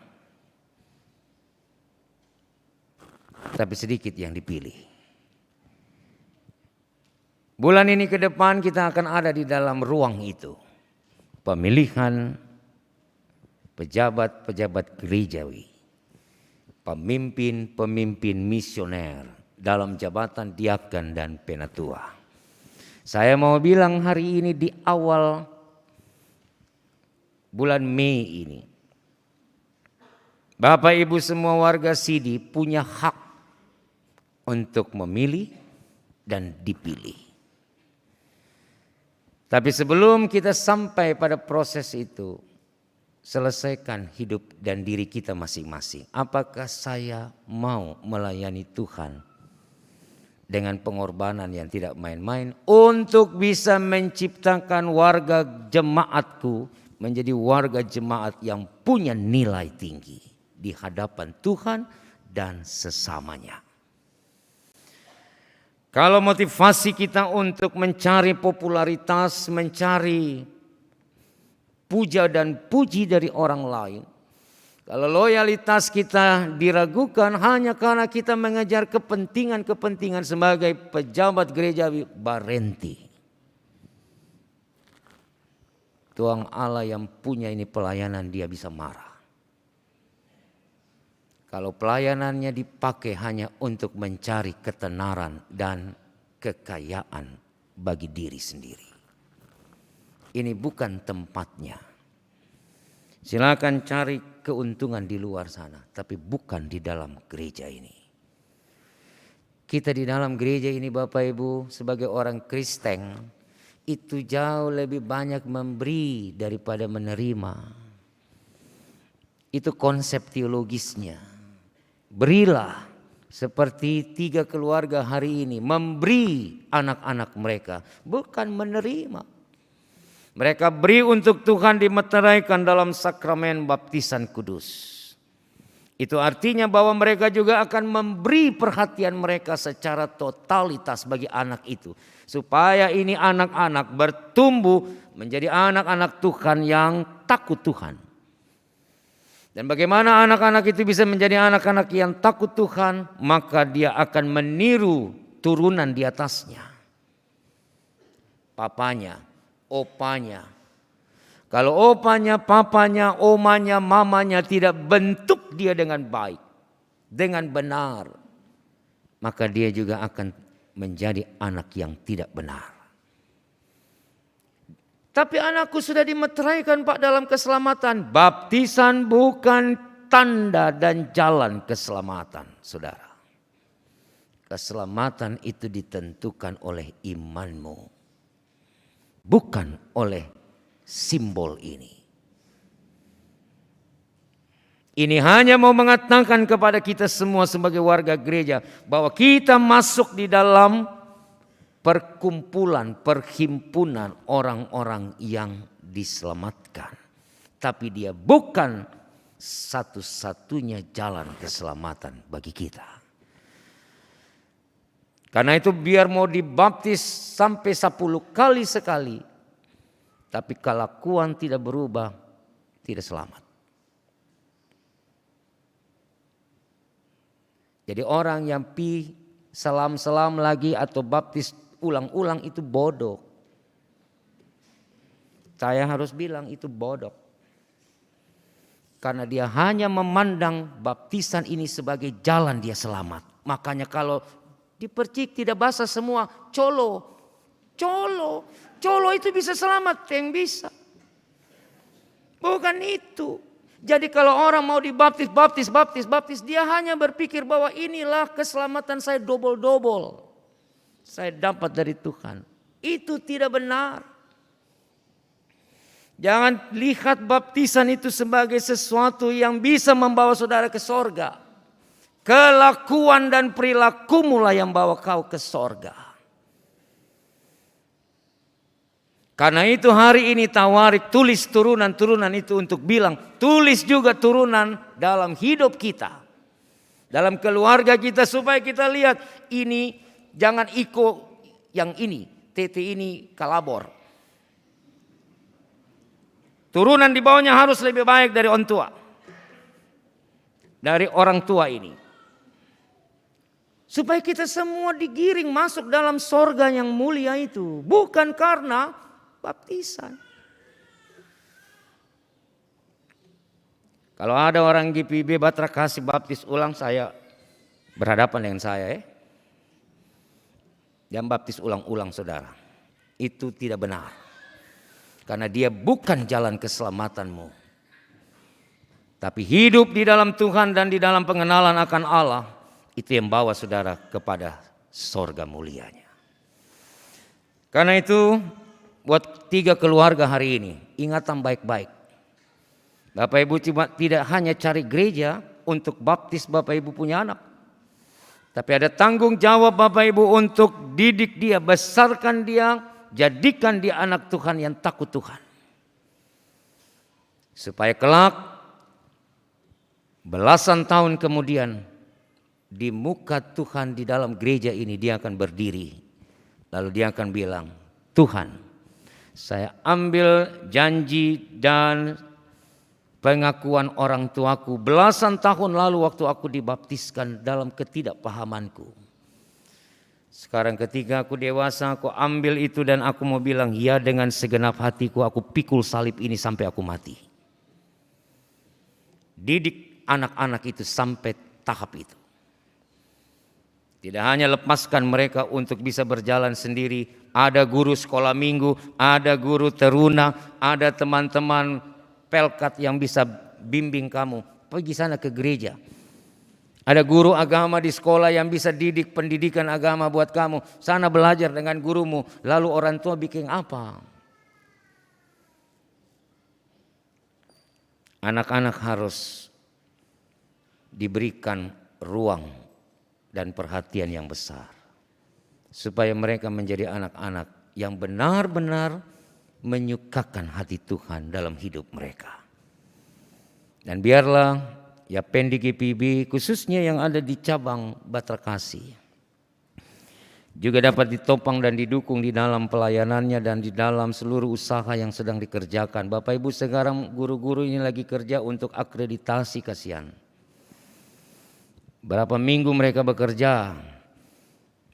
Tapi sedikit yang dipilih. Bulan ini ke depan kita akan ada di dalam ruang itu. Pemilihan pejabat-pejabat gerejawi. Pemimpin-pemimpin misioner dalam jabatan diaken dan penatua. Saya mau bilang hari ini di awal bulan Mei ini. Bapak Ibu semua warga Sidi punya hak untuk memilih dan dipilih. Tapi sebelum kita sampai pada proses itu, selesaikan hidup dan diri kita masing-masing. Apakah saya mau melayani Tuhan dengan pengorbanan yang tidak main-main untuk bisa menciptakan warga jemaatku menjadi warga jemaat yang punya nilai tinggi di hadapan Tuhan dan sesamanya. Kalau motivasi kita untuk mencari popularitas, mencari puja dan puji dari orang lain, kalau loyalitas kita diragukan hanya karena kita mengejar kepentingan-kepentingan sebagai pejabat gereja barenti. Tuhan Allah yang punya ini pelayanan, dia bisa marah. Kalau pelayanannya dipakai hanya untuk mencari ketenaran dan kekayaan bagi diri sendiri. Ini bukan tempatnya. Silakan cari keuntungan di luar sana, tapi bukan di dalam gereja ini. Kita di dalam gereja ini Bapak Ibu sebagai orang Kristen itu jauh lebih banyak memberi daripada menerima. Itu konsep teologisnya. Berilah seperti 3 keluarga hari ini, memberi anak-anak mereka, bukan menerima. Mereka beri untuk Tuhan dimeteraikan dalam sakramen baptisan kudus. Itu artinya bahwa mereka juga akan memberi perhatian mereka secara totalitas bagi anak itu. Supaya ini anak-anak bertumbuh menjadi anak-anak Tuhan yang takut Tuhan. Dan bagaimana anak-anak itu bisa menjadi anak-anak yang takut Tuhan, maka dia akan meniru turunan di atasnya. Papanya, opanya. Kalau opanya, papanya, omanya, mamanya tidak bentuk dia dengan baik, dengan benar, maka dia juga akan menjadi anak yang tidak benar. Tapi anakku sudah dimeteraikan Pak dalam keselamatan. Baptisan bukan tanda dan jalan keselamatan, saudara. Keselamatan itu ditentukan oleh imanmu, bukan oleh simbol ini. Ini hanya mau mengatakan kepada kita semua sebagai warga gereja bahwa kita masuk di dalam perkumpulan, perhimpunan orang-orang yang diselamatkan. Tapi dia bukan satu-satunya jalan keselamatan bagi kita. Karena itu biar mau dibaptis sampai 10 kali sekali, tapi kelakuan tidak berubah, tidak selamat. Jadi orang yang salam-salam lagi atau baptis ulang-ulang itu bodoh. Saya harus bilang itu bodoh. Karena dia hanya memandang baptisan ini sebagai jalan dia selamat. Makanya kalau dipercik tidak basah semua, colo itu bisa selamat, yang bisa. Bukan itu. Jadi kalau orang mau dibaptis, dia hanya berpikir bahwa inilah keselamatan saya double. Saya dapat dari Tuhan. Itu tidak benar. Jangan lihat baptisan itu sebagai sesuatu yang bisa membawa saudara ke sorga. Kelakuan dan perilakumu lah yang bawa kau ke sorga. Karena itu hari ini Tawarik tulis turunan-turunan itu untuk bilang, tulis juga turunan dalam hidup kita. Dalam keluarga kita supaya kita lihat ini jangan ikut yang ini, tete ini kalabor. Turunan di bawahnya harus lebih baik dari orang tua. Dari orang tua ini. Supaya kita semua digiring masuk dalam sorga yang mulia itu. Bukan karena baptisan. Kalau ada orang GPIB Batra Kasih baptis ulang, saya berhadapan dengan saya. Yang baptis ulang-ulang saudara. Itu tidak benar. Karena dia bukan jalan keselamatanmu. Tapi hidup di dalam Tuhan dan di dalam pengenalan akan Allah. Itu yang bawa saudara kepada sorga mulianya. Karena itu buat 3 keluarga hari ini. Ingatan baik-baik. Bapak Ibu tidak hanya cari gereja untuk baptis Bapak Ibu punya anak. Tapi ada tanggung jawab Bapak Ibu untuk didik dia, besarkan dia. Jadikan dia anak Tuhan yang takut Tuhan. Supaya kelak belasan tahun kemudian di muka Tuhan di dalam gereja ini dia akan berdiri. Lalu dia akan bilang, Tuhan, saya ambil janji dan pengakuan orang tuaku belasan tahun lalu waktu aku dibaptiskan dalam ketidakpahamanku. Sekarang ketika aku dewasa, aku ambil itu dan aku mau bilang, ya dengan segenap hatiku aku pikul salib ini sampai aku mati. Didik anak-anak itu sampai tahap itu. Tidak hanya lepaskan mereka untuk bisa berjalan sendiri. Ada guru sekolah minggu, ada guru teruna, ada teman-teman pelkat yang bisa bimbing kamu. Pergi sana ke gereja. Ada guru agama di sekolah yang bisa didik pendidikan agama buat kamu. Sana belajar dengan gurumu. Lalu orang tua bikin apa? Anak-anak harus diberikan ruang dan perhatian yang besar. Supaya mereka menjadi anak-anak yang benar-benar menyukakan hati Tuhan dalam hidup mereka. Dan biarlah ya Pendi GPIB khususnya yang ada di cabang Batra Kasih juga dapat ditopang dan didukung di dalam pelayanannya dan di dalam seluruh usaha yang sedang dikerjakan. Bapak Ibu sekarang guru-guru ini lagi kerja untuk akreditasi, kasihan. Berapa minggu mereka bekerja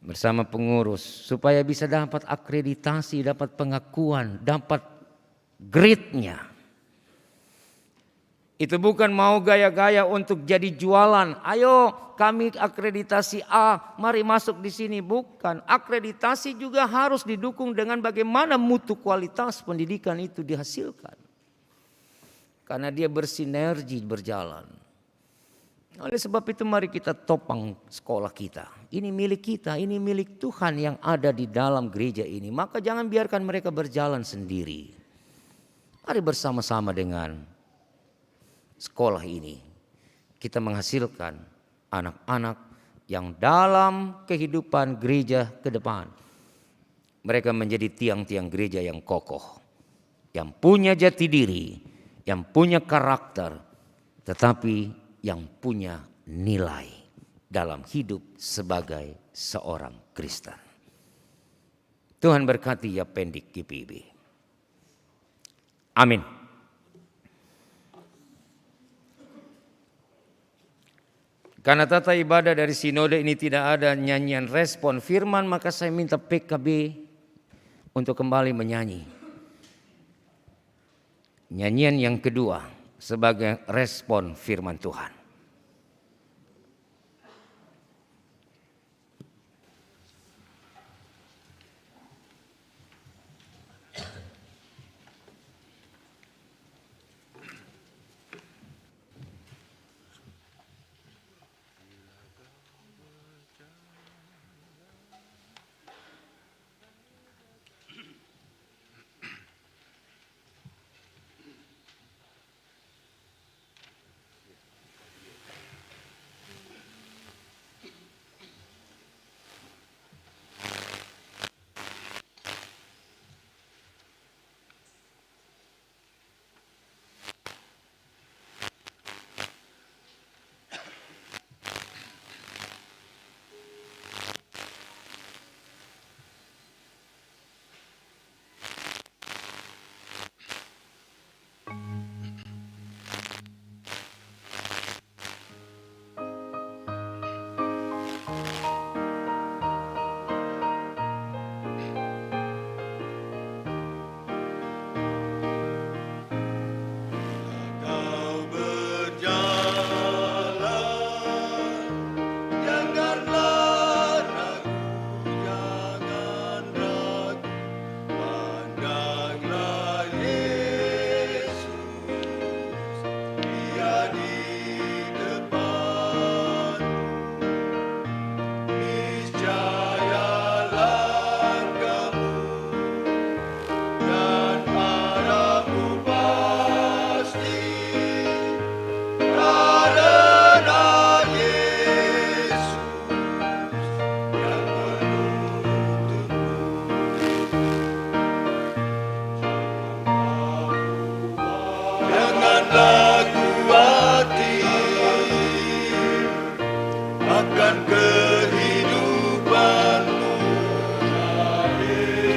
bersama pengurus supaya bisa dapat akreditasi, dapat pengakuan, dapat grade-nya. Itu bukan mau gaya-gaya untuk jadi jualan. Ayo kami akreditasi A, mari masuk di sini. Bukan. Akreditasi juga harus didukung dengan bagaimana mutu kualitas pendidikan itu dihasilkan. Karena dia bersinergi berjalan. Oleh sebab itu mari kita topang sekolah kita. Ini milik kita, ini milik Tuhan yang ada di dalam gereja ini. Maka jangan biarkan mereka berjalan sendiri. Mari bersama-sama dengan sekolah ini kita menghasilkan anak-anak yang dalam kehidupan gereja ke depan mereka menjadi tiang-tiang gereja yang kokoh, yang punya jati diri, yang punya karakter, tetapi yang punya nilai dalam hidup sebagai seorang Kristen. Tuhan berkati ya Pendik GPIB. Amin. Karena tata ibadah dari sinode ini tidak ada nyanyian respon firman, maka saya minta PKB untuk kembali menyanyi. Nyanyian yang kedua sebagai respon firman Tuhan. kehidupanmu.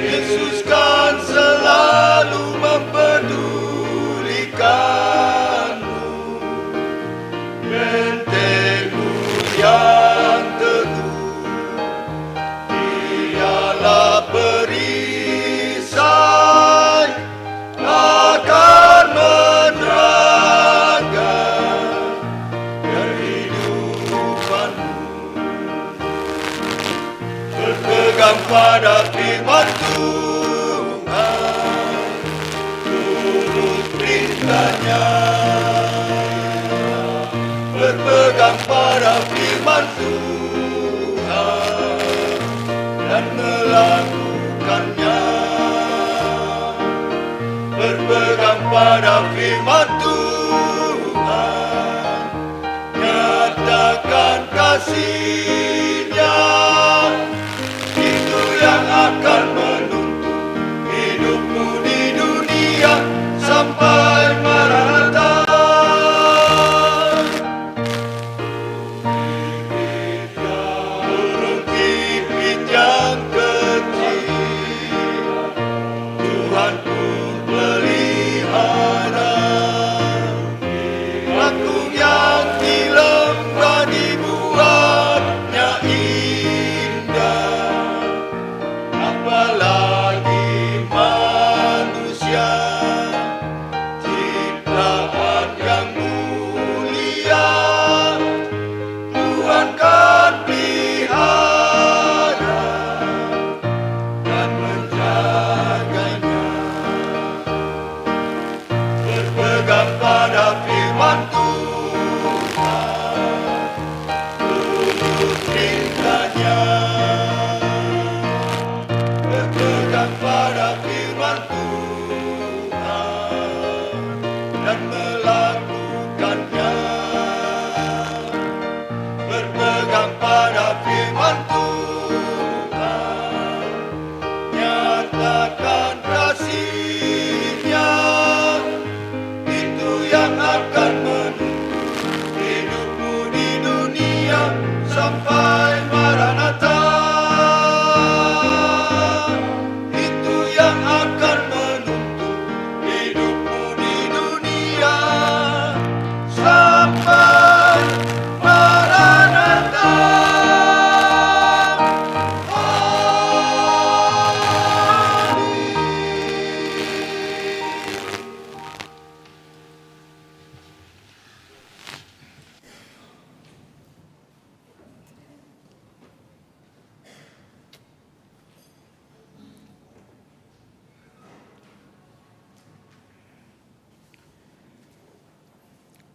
Yesus kan selalu mempedulikanmu. Bentengmu yang teguh, Dialah perisai akan menerangkan kehidupanmu. Berpegang pada firman Tuhan, turut perintahnya. Berpegang pada firman Tuhan dan melakukannya. Berpegang pada firman Tuhan, nyatakan kasih-Nya. Itu yang akan menuntun hidupmu di dunia sampai Maranatha. Burung pipit yang kecil, Tuhan pun pelihara. Bakung yang di lembah dibuatnya indah, apalagi manusia, ciptaan yang mulia. Tuhan kan pelihara dan menjaganya. Berpegang pada firman Tuhan, turut perintahnya. Berpegang pada firman Tuhan dan melakukannya. Berpegang pada firman Tuhan, nyatakan kasih-Nya. Itu yang akan menuntun hidupmu di dunia sampai Maranatha. Itu yang akan menuntun hidupmu di dunia sampai Maranatha.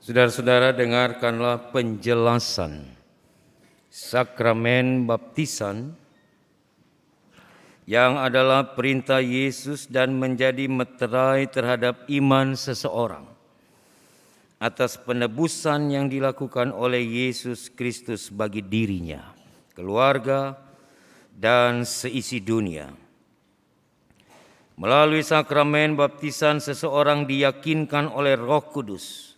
Saudara-saudara, dengarkanlah penjelasan sakramen baptisan yang adalah perintah Yesus dan menjadi meterai terhadap iman seseorang atas penebusan yang dilakukan oleh Yesus Kristus bagi dirinya, keluarga, dan seisi dunia. Melalui sakramen baptisan seseorang diyakinkan oleh Roh Kudus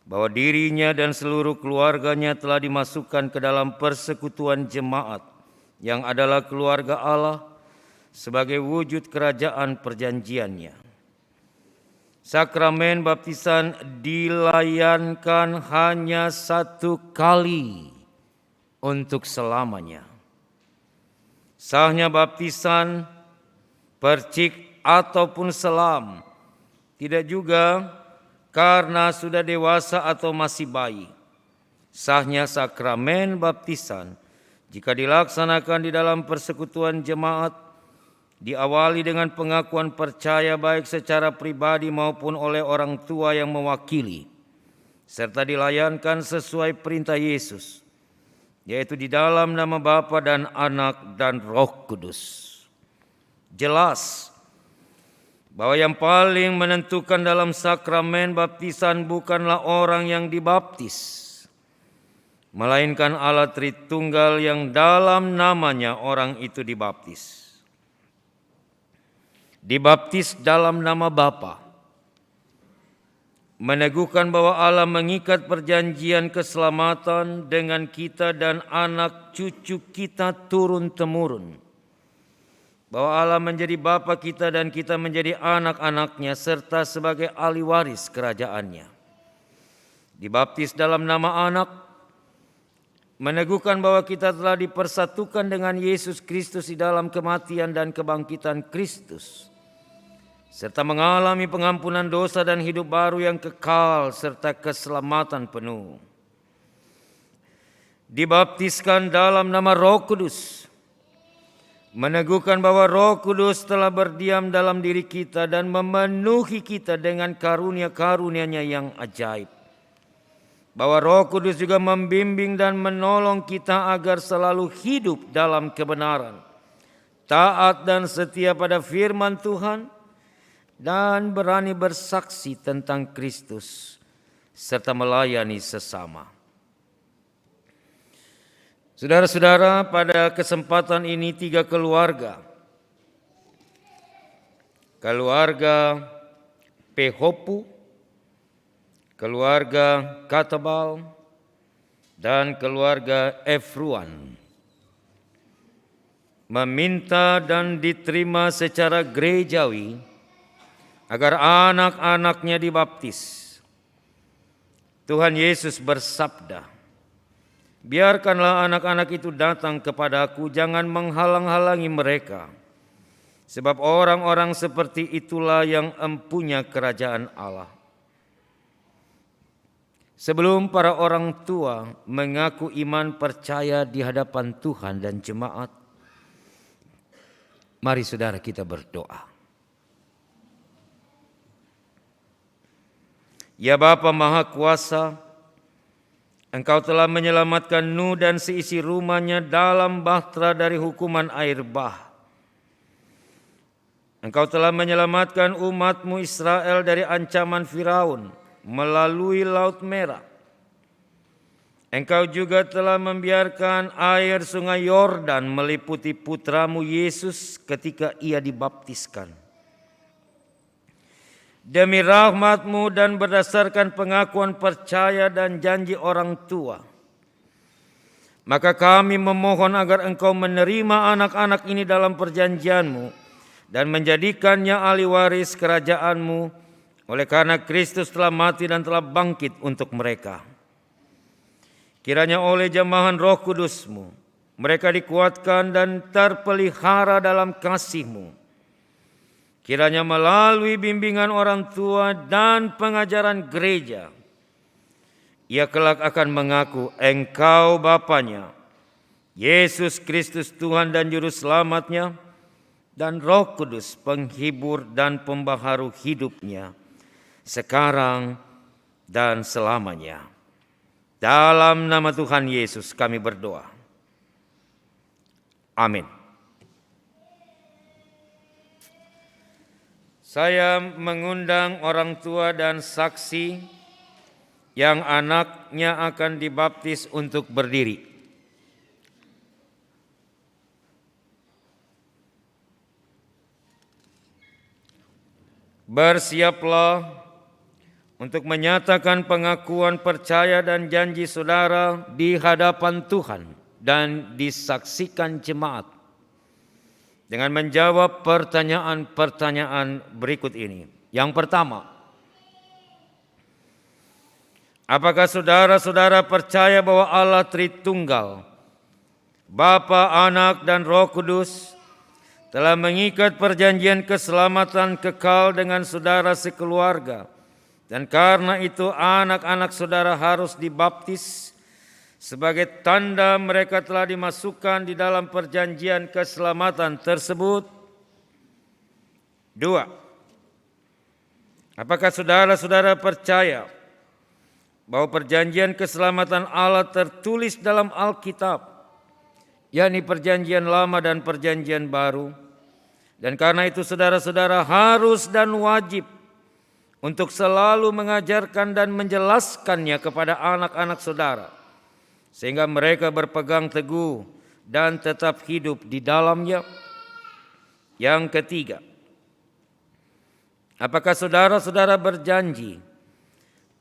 bahwa dirinya dan seluruh keluarganya telah dimasukkan ke dalam persekutuan jemaat yang adalah keluarga Allah sebagai wujud kerajaan perjanjiannya. Sakramen baptisan dilayankan hanya satu kali untuk selamanya. Sahnya baptisan, percik ataupun selam tidak juga karena sudah dewasa atau masih bayi. Sahnya sakramen baptisan jika dilaksanakan di dalam persekutuan jemaat, diawali dengan pengakuan percaya baik secara pribadi maupun oleh orang tua yang mewakili, serta dilayankan sesuai perintah Yesus, yaitu di dalam nama Bapa dan Anak dan Roh Kudus. Jelas bahwa yang paling menentukan dalam sakramen baptisan bukanlah orang yang dibaptis, melainkan Allah Tritunggal yang dalam namanya orang itu dibaptis. Dibaptis dalam nama Bapa, meneguhkan bahwa Allah mengikat perjanjian keselamatan dengan kita dan anak cucu kita turun-temurun. Bahwa Allah menjadi Bapa kita dan kita menjadi anak-anaknya serta sebagai ahli waris kerajaannya. Dibaptis dalam nama anak, meneguhkan bahwa kita telah dipersatukan dengan Yesus Kristus di dalam kematian dan kebangkitan Kristus, serta mengalami pengampunan dosa dan hidup baru yang kekal serta keselamatan penuh. Dibaptiskan dalam nama Roh Kudus, meneguhkan bahwa Roh Kudus telah berdiam dalam diri kita dan memenuhi kita dengan karunia-karunia-Nya yang ajaib. Bahwa Roh Kudus juga membimbing dan menolong kita agar selalu hidup dalam kebenaran, taat dan setia pada firman Tuhan, dan berani bersaksi tentang Kristus, serta melayani sesama. Saudara-saudara, pada kesempatan ini 3 keluarga Pehopu, keluarga Katabal, dan keluarga Efruan meminta dan diterima secara gerejawi agar anak-anaknya dibaptis. Tuhan Yesus bersabda, "Biarkanlah anak-anak itu datang kepadaku, jangan menghalang-halangi mereka, sebab orang-orang seperti itulah yang empunya kerajaan Allah." Sebelum para orang tua mengaku iman percaya di hadapan Tuhan dan jemaat, mari saudara kita berdoa. Ya Bapa Maha Kuasa, Engkau telah menyelamatkan Nuh dan seisi rumahnya dalam bahtera dari hukuman air bah. Engkau telah menyelamatkan umat-Mu Israel dari ancaman Firaun melalui Laut Merah. Engkau juga telah membiarkan air sungai Yordan meliputi putra-Mu Yesus ketika ia dibaptiskan. Demi rahmat-Mu dan berdasarkan pengakuan percaya dan janji orang tua, maka kami memohon agar Engkau menerima anak-anak ini dalam perjanjian-Mu dan menjadikannya ahli waris kerajaan-Mu, oleh karena Kristus telah mati dan telah bangkit untuk mereka. Kiranya oleh jamahan Roh Kudus-Mu, mereka dikuatkan dan terpelihara dalam kasih-Mu. Kiranya melalui bimbingan orang tua dan pengajaran gereja, ia kelak akan mengaku Engkau Bapanya, Yesus Kristus Tuhan dan Juru Selamatnya, dan Roh Kudus penghibur dan pembaharu hidupnya, sekarang dan selamanya. Dalam nama Tuhan Yesus kami berdoa. Amin. Saya mengundang orang tua dan saksi yang anaknya akan dibaptis untuk berdiri. Bersiaplah untuk menyatakan pengakuan percaya dan janji saudara di hadapan Tuhan dan disaksikan jemaat dengan menjawab pertanyaan-pertanyaan berikut ini. Yang pertama, apakah saudara-saudara percaya bahwa Allah Tritunggal, Bapa, Anak, dan Roh Kudus telah mengikat perjanjian keselamatan kekal dengan saudara sekeluarga, dan karena itu anak-anak saudara harus dibaptis sebagai tanda mereka telah dimasukkan di dalam perjanjian keselamatan tersebut? 2. Apakah saudara-saudara percaya bahwa perjanjian keselamatan Allah tertulis dalam Alkitab, yakni perjanjian lama dan perjanjian baru, dan karena itu saudara-saudara harus dan wajib untuk selalu mengajarkan dan menjelaskannya kepada anak-anak saudara, sehingga mereka berpegang teguh dan tetap hidup di dalamnya? Yang ketiga, apakah saudara-saudara berjanji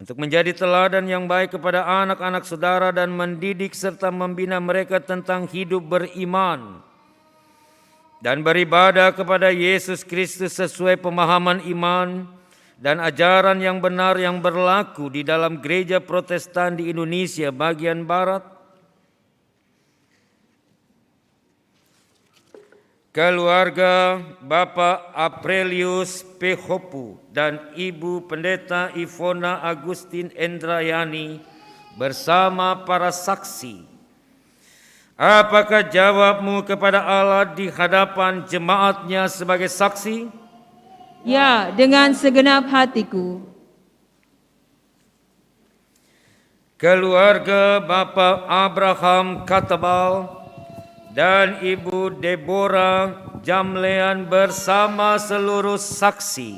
untuk menjadi teladan yang baik kepada anak-anak saudara dan mendidik serta membina mereka tentang hidup beriman dan beribadah kepada Yesus Kristus sesuai pemahaman iman dan ajaran yang benar yang berlaku di dalam gereja Protestan di Indonesia bagian Barat, keluarga Bapak Aprelius P. Hopu dan Ibu Pendeta Ivona Agustin Endrayani bersama para saksi. Apakah jawabmu kepada Allah di hadapan jemaatnya sebagai saksi? Ya, dengan segenap hatiku. Keluarga Bapak Abraham Katabal dan Ibu Deborah Jamlean bersama seluruh saksi.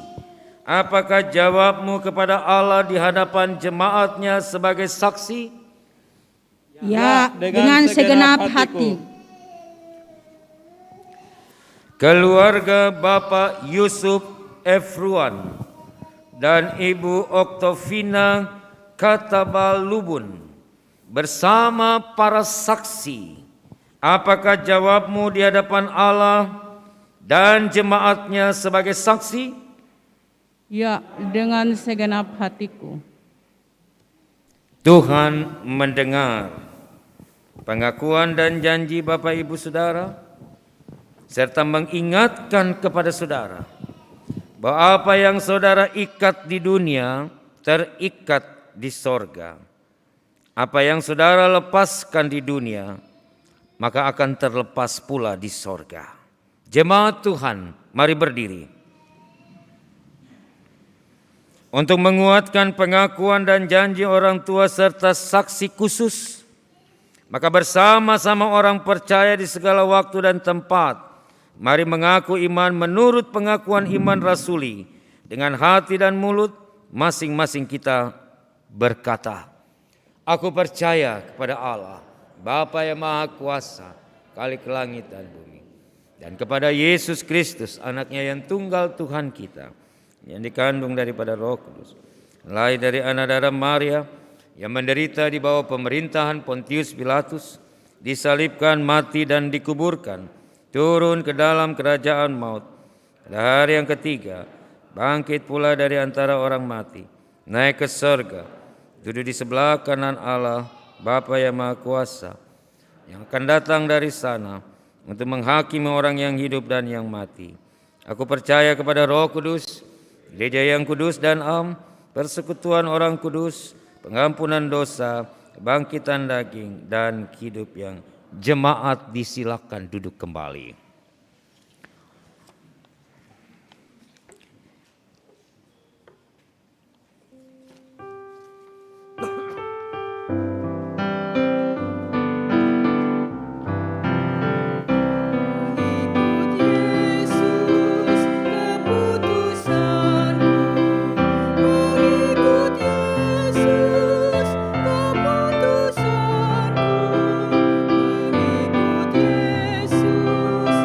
Apakah jawabmu kepada Allah di hadapan jemaatnya sebagai saksi? Ya, dengan segenap hati. Keluarga Bapak Yusuf Efruan dan Ibu Oktovina Katabal Lubun bersama para saksi. Apakah jawabmu di hadapan Allah dan jemaatnya sebagai saksi? Ya, dengan segenap hatiku. Tuhan mendengar pengakuan dan janji Bapak Ibu Saudara, serta mengingatkan kepada saudara bahwa apa yang saudara ikat di dunia terikat di sorga. Apa yang saudara lepaskan di dunia maka akan terlepas pula di sorga. Jemaat Tuhan, mari berdiri. Untuk menguatkan pengakuan dan janji orang tua serta saksi khusus, maka bersama-sama orang percaya di segala waktu dan tempat, mari mengaku iman menurut pengakuan iman rasuli. Dengan hati dan mulut, masing-masing kita berkata, aku percaya kepada Allah, Bapa yang Maha Kuasa, Khalik langit dan bumi, dan kepada Yesus Kristus, anaknya yang tunggal Tuhan kita, yang dikandung daripada Roh Kudus, lahir dari anak darah Maria, yang menderita di bawah pemerintahan Pontius Pilatus, disalibkan, mati dan dikuburkan, turun ke dalam kerajaan maut. Pada hari yang ketiga, bangkit pula dari antara orang mati, naik ke surga, duduk di sebelah kanan Allah, Bapa yang Maha Kuasa, yang akan datang dari sana untuk menghakimi orang yang hidup dan yang mati. Aku percaya kepada Roh Kudus, Gereja yang kudus dan am, persekutuan orang kudus, pengampunan dosa, kebangkitan daging, dan hidup yang jemaat disilakan duduk kembali. Yesus,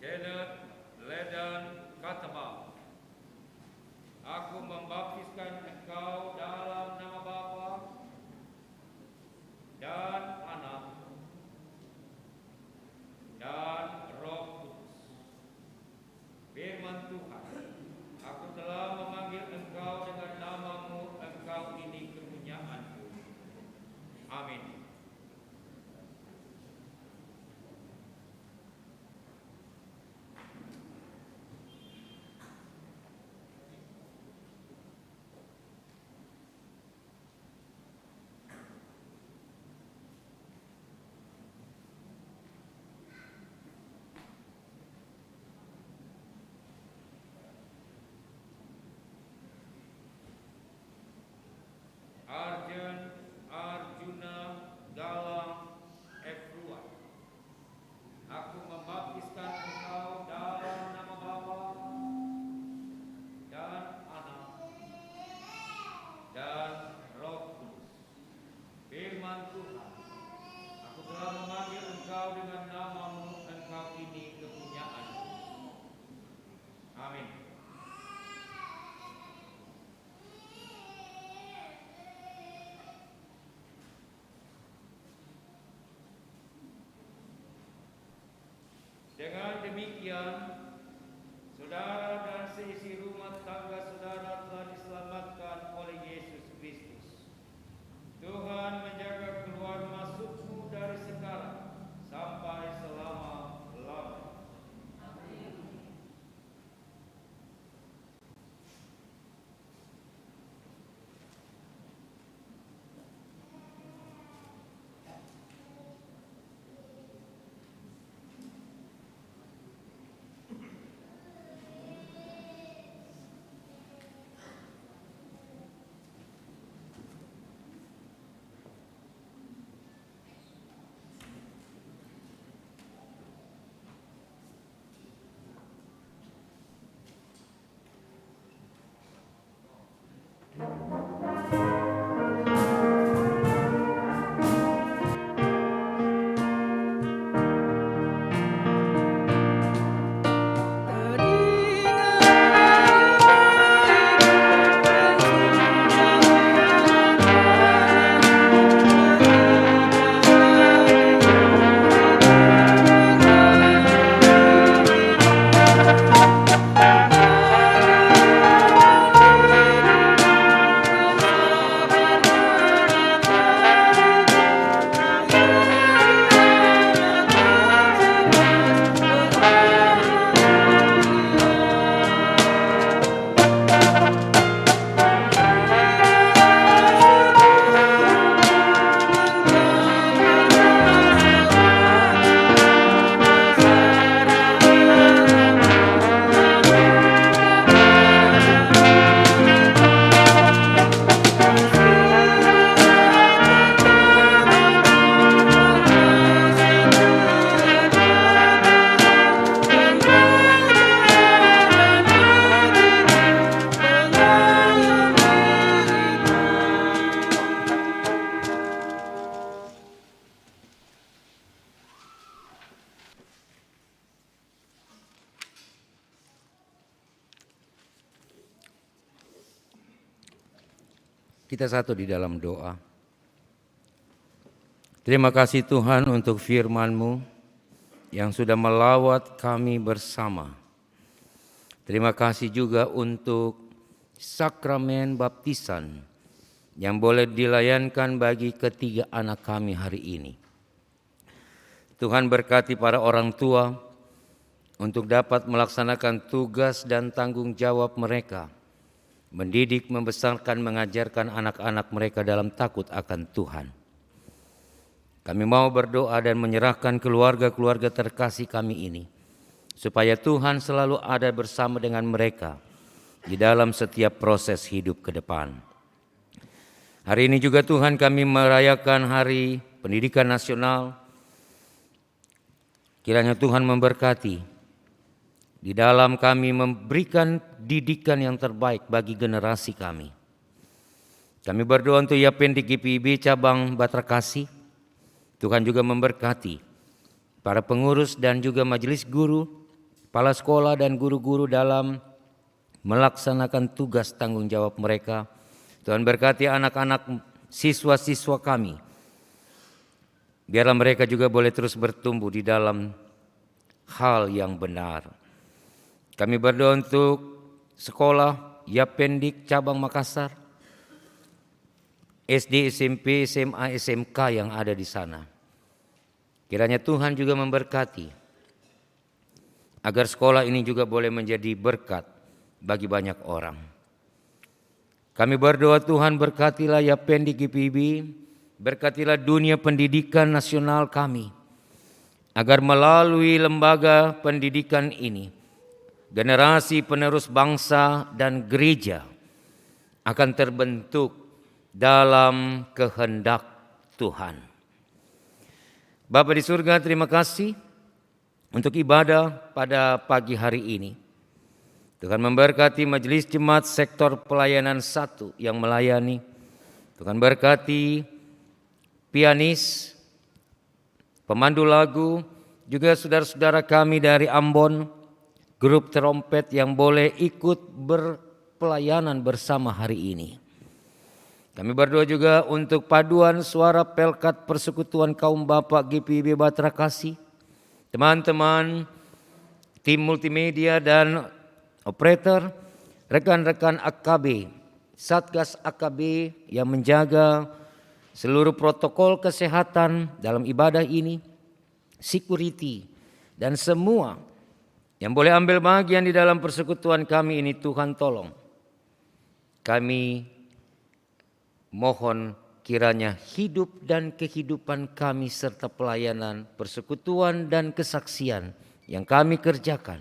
Kenneth Ledan Kataba. Aku membaptiskan engkau dalam nama Bapa dan Anak dan Roh Kudus. Firman Tuhan, aku telah memanggil engkau dengan namamu, engkau ini kepunyaanku. Amin. Arjuna Galang Efruan. Aku membaptiskan engkau dalam nama Bapa dan Anak dan Roh Kudus. Firman Tuhan, aku telah memanggil engkau dengan namamu, engkau ini kepunyaanku. Amin. Dengan demikian, saudara dan seisi rumah tangga saudara telah diselamatkan oleh Yesus Kristus. Tuhan menjaga keluar masukmu dari sekarang sampai selama-lamanya. Kita satu di dalam doa. Terima kasih Tuhan untuk firman-Mu yang sudah melawat kami bersama. Terima kasih juga untuk sakramen baptisan yang boleh dilayankan bagi ketiga anak kami hari ini. Tuhan berkati para orang tua untuk dapat melaksanakan tugas dan tanggung jawab mereka, mendidik, membesarkan, mengajarkan anak-anak mereka dalam takut akan Tuhan. Kami mau berdoa dan menyerahkan keluarga-keluarga terkasih kami ini, supaya Tuhan selalu ada bersama dengan mereka di dalam setiap proses hidup ke depan. Hari ini juga Tuhan kami merayakan Hari Pendidikan Nasional. Kiranya Tuhan memberkati di dalam kami memberikan didikan yang terbaik bagi generasi kami. Kami berdoa untuk Yapendik GPIB cabang Batrakasi. Tuhan juga memberkati para pengurus dan juga majelis guru, kepala sekolah dan guru-guru dalam melaksanakan tugas tanggung jawab mereka. Tuhan berkati anak-anak siswa-siswa kami. Biarlah mereka juga boleh terus bertumbuh di dalam hal yang benar. Kami berdoa untuk sekolah Yapendik Cabang Makassar, SD, SMP, SMA, SMK yang ada di sana. Kiranya Tuhan juga memberkati agar sekolah ini juga boleh menjadi berkat bagi banyak orang. Kami berdoa Tuhan berkatilah Yapendik GPIB, berkatilah dunia pendidikan nasional kami, agar melalui lembaga pendidikan ini, generasi penerus bangsa dan gereja akan terbentuk dalam kehendak Tuhan. Bapa di surga, terima kasih untuk ibadah pada pagi hari ini. Tuhan memberkati majelis jemaat sektor pelayanan 1 yang melayani. Tuhan berkati pianis, pemandu lagu, juga saudara-saudara kami dari Ambon, grup trompet yang boleh ikut berpelayanan bersama hari ini. Kami berdoa juga untuk paduan suara Pelkat Persekutuan Kaum Bapak GPIB Batra Kasih, teman-teman tim multimedia dan operator, rekan-rekan AKB, Satgas AKB yang menjaga seluruh protokol kesehatan dalam ibadah ini, security, dan semua yang boleh ambil bagian di dalam persekutuan kami ini. Tuhan tolong kami, mohon kiranya hidup dan kehidupan kami serta pelayanan, persekutuan dan kesaksian yang kami kerjakan,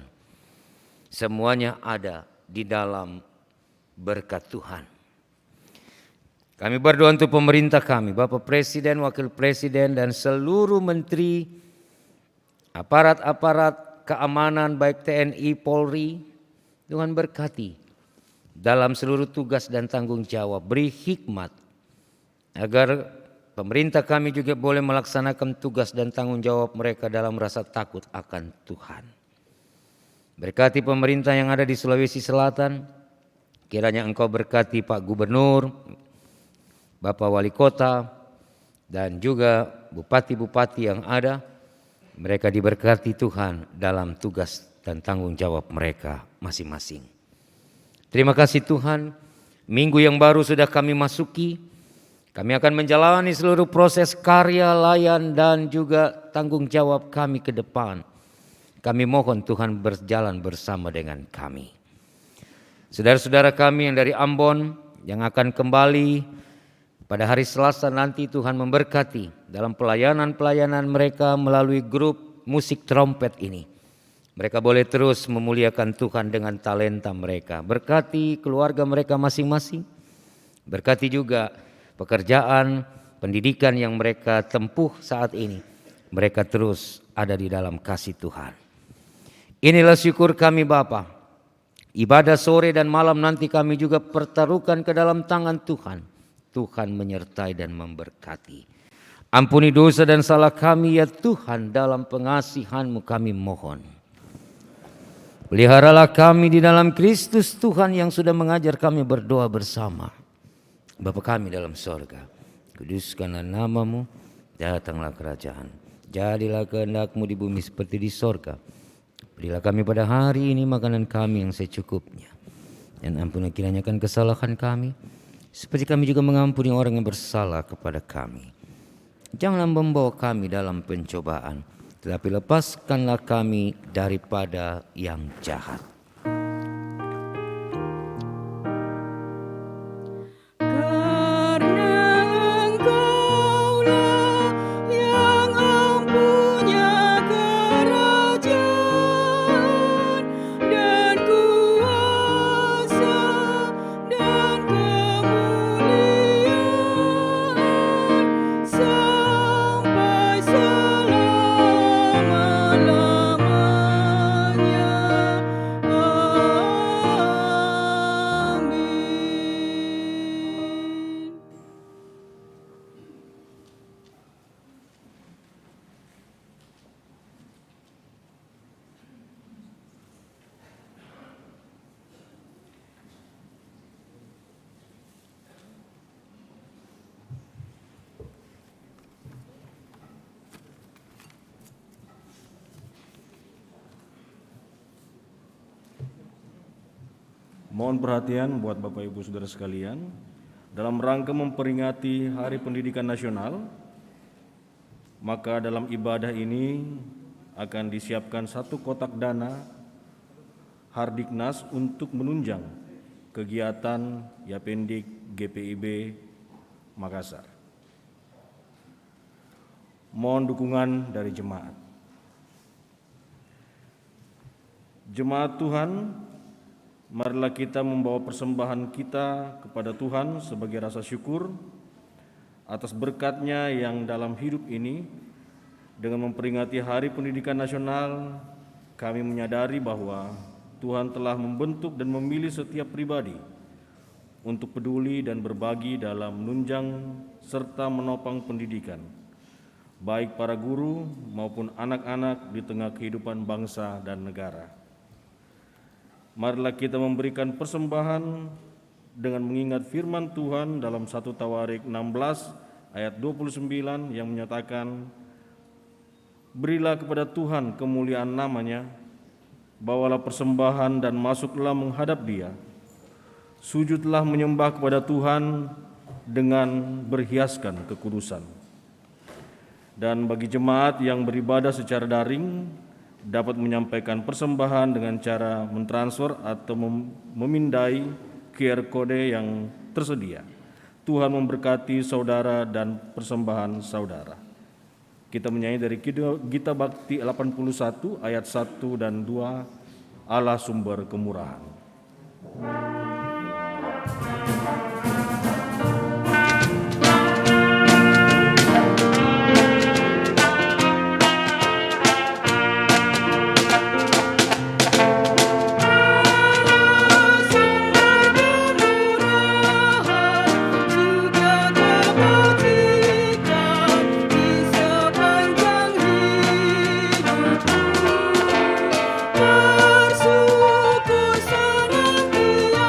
semuanya ada di dalam berkat Tuhan. Kami berdoa untuk pemerintah kami, Bapak Presiden, Wakil Presiden, dan seluruh menteri, aparat-aparat keamanan baik TNI, Polri. Tuhan berkati dalam seluruh tugas dan tanggung jawab, beri hikmat agar pemerintah kami juga boleh melaksanakan tugas dan tanggung jawab mereka dalam rasa takut akan Tuhan. Berkati pemerintah yang ada di Sulawesi Selatan, kiranya Engkau berkati Pak Gubernur, Bapak Wali Kota, dan juga bupati-bupati yang ada. Mereka diberkati Tuhan dalam tugas dan tanggung jawab mereka masing-masing. Terima kasih Tuhan, minggu yang baru sudah kami masuki. Kami akan menjalani seluruh proses karya, layan, dan juga tanggung jawab kami ke depan. Kami mohon Tuhan berjalan bersama dengan kami. Saudara-saudara kami yang dari Ambon yang akan kembali pada hari Selasa nanti, Tuhan memberkati dalam pelayanan-pelayanan mereka melalui grup musik trompet ini. Mereka boleh terus memuliakan Tuhan dengan talenta mereka. Berkati keluarga mereka masing-masing. Berkati juga pekerjaan, pendidikan yang mereka tempuh saat ini. Mereka terus ada di dalam kasih Tuhan. Inilah syukur kami Bapa. Ibadah sore dan malam nanti kami juga pertaruhkan ke dalam tangan Tuhan. Tuhan menyertai dan memberkati. Ampuni dosa dan salah kami ya Tuhan, dalam pengasihan-Mu kami mohon. Peliharalah kami di dalam Kristus Tuhan yang sudah mengajar kami berdoa bersama. Bapa kami dalam sorga, kuduskanlah nama-Mu, datanglah kerajaan. Jadilah kehendak-Mu di bumi seperti di sorga. Berilah kami pada hari ini makanan kami yang secukupnya. Dan ampuni kiranya kan kesalahan kami, seperti kami juga mengampuni orang yang bersalah kepada kami. Janganlah membawa kami dalam pencobaan, tetapi lepaskanlah kami daripada yang jahat. Sampai selama-lamanya. Mohon perhatian buat Bapak Ibu Saudara sekalian, dalam rangka memperingati Hari Pendidikan Nasional, maka dalam ibadah ini akan disiapkan satu kotak dana Hardiknas untuk menunjang kegiatan Yapendik GPIB Makassar. Mohon dukungan dari jemaat. Jemaat Tuhan, marilah kita membawa persembahan kita kepada Tuhan sebagai rasa syukur atas berkat-Nya yang dalam hidup ini. Dengan memperingati Hari Pendidikan Nasional, kami menyadari bahwa Tuhan telah membentuk dan memilih setiap pribadi untuk peduli dan berbagi dalam menunjang serta menopang pendidikan, baik para guru maupun anak-anak di tengah kehidupan bangsa dan negara. Marilah kita memberikan persembahan dengan mengingat firman Tuhan dalam 1 Tawarik 16 ayat 29 yang menyatakan, berilah kepada Tuhan kemuliaan namanya, bawalah persembahan dan masuklah menghadap Dia. Sujudlah menyembah kepada Tuhan dengan berhiaskan kekudusan. Dan bagi jemaat yang beribadah secara daring, dapat menyampaikan persembahan dengan cara mentransfer atau memindai QR Code yang tersedia. Tuhan memberkati saudara dan persembahan saudara. Kita menyanyi dari Gita Bakti 81 ayat 1 dan 2, Allah sumber kemurahan. Bersyukur senantiasa,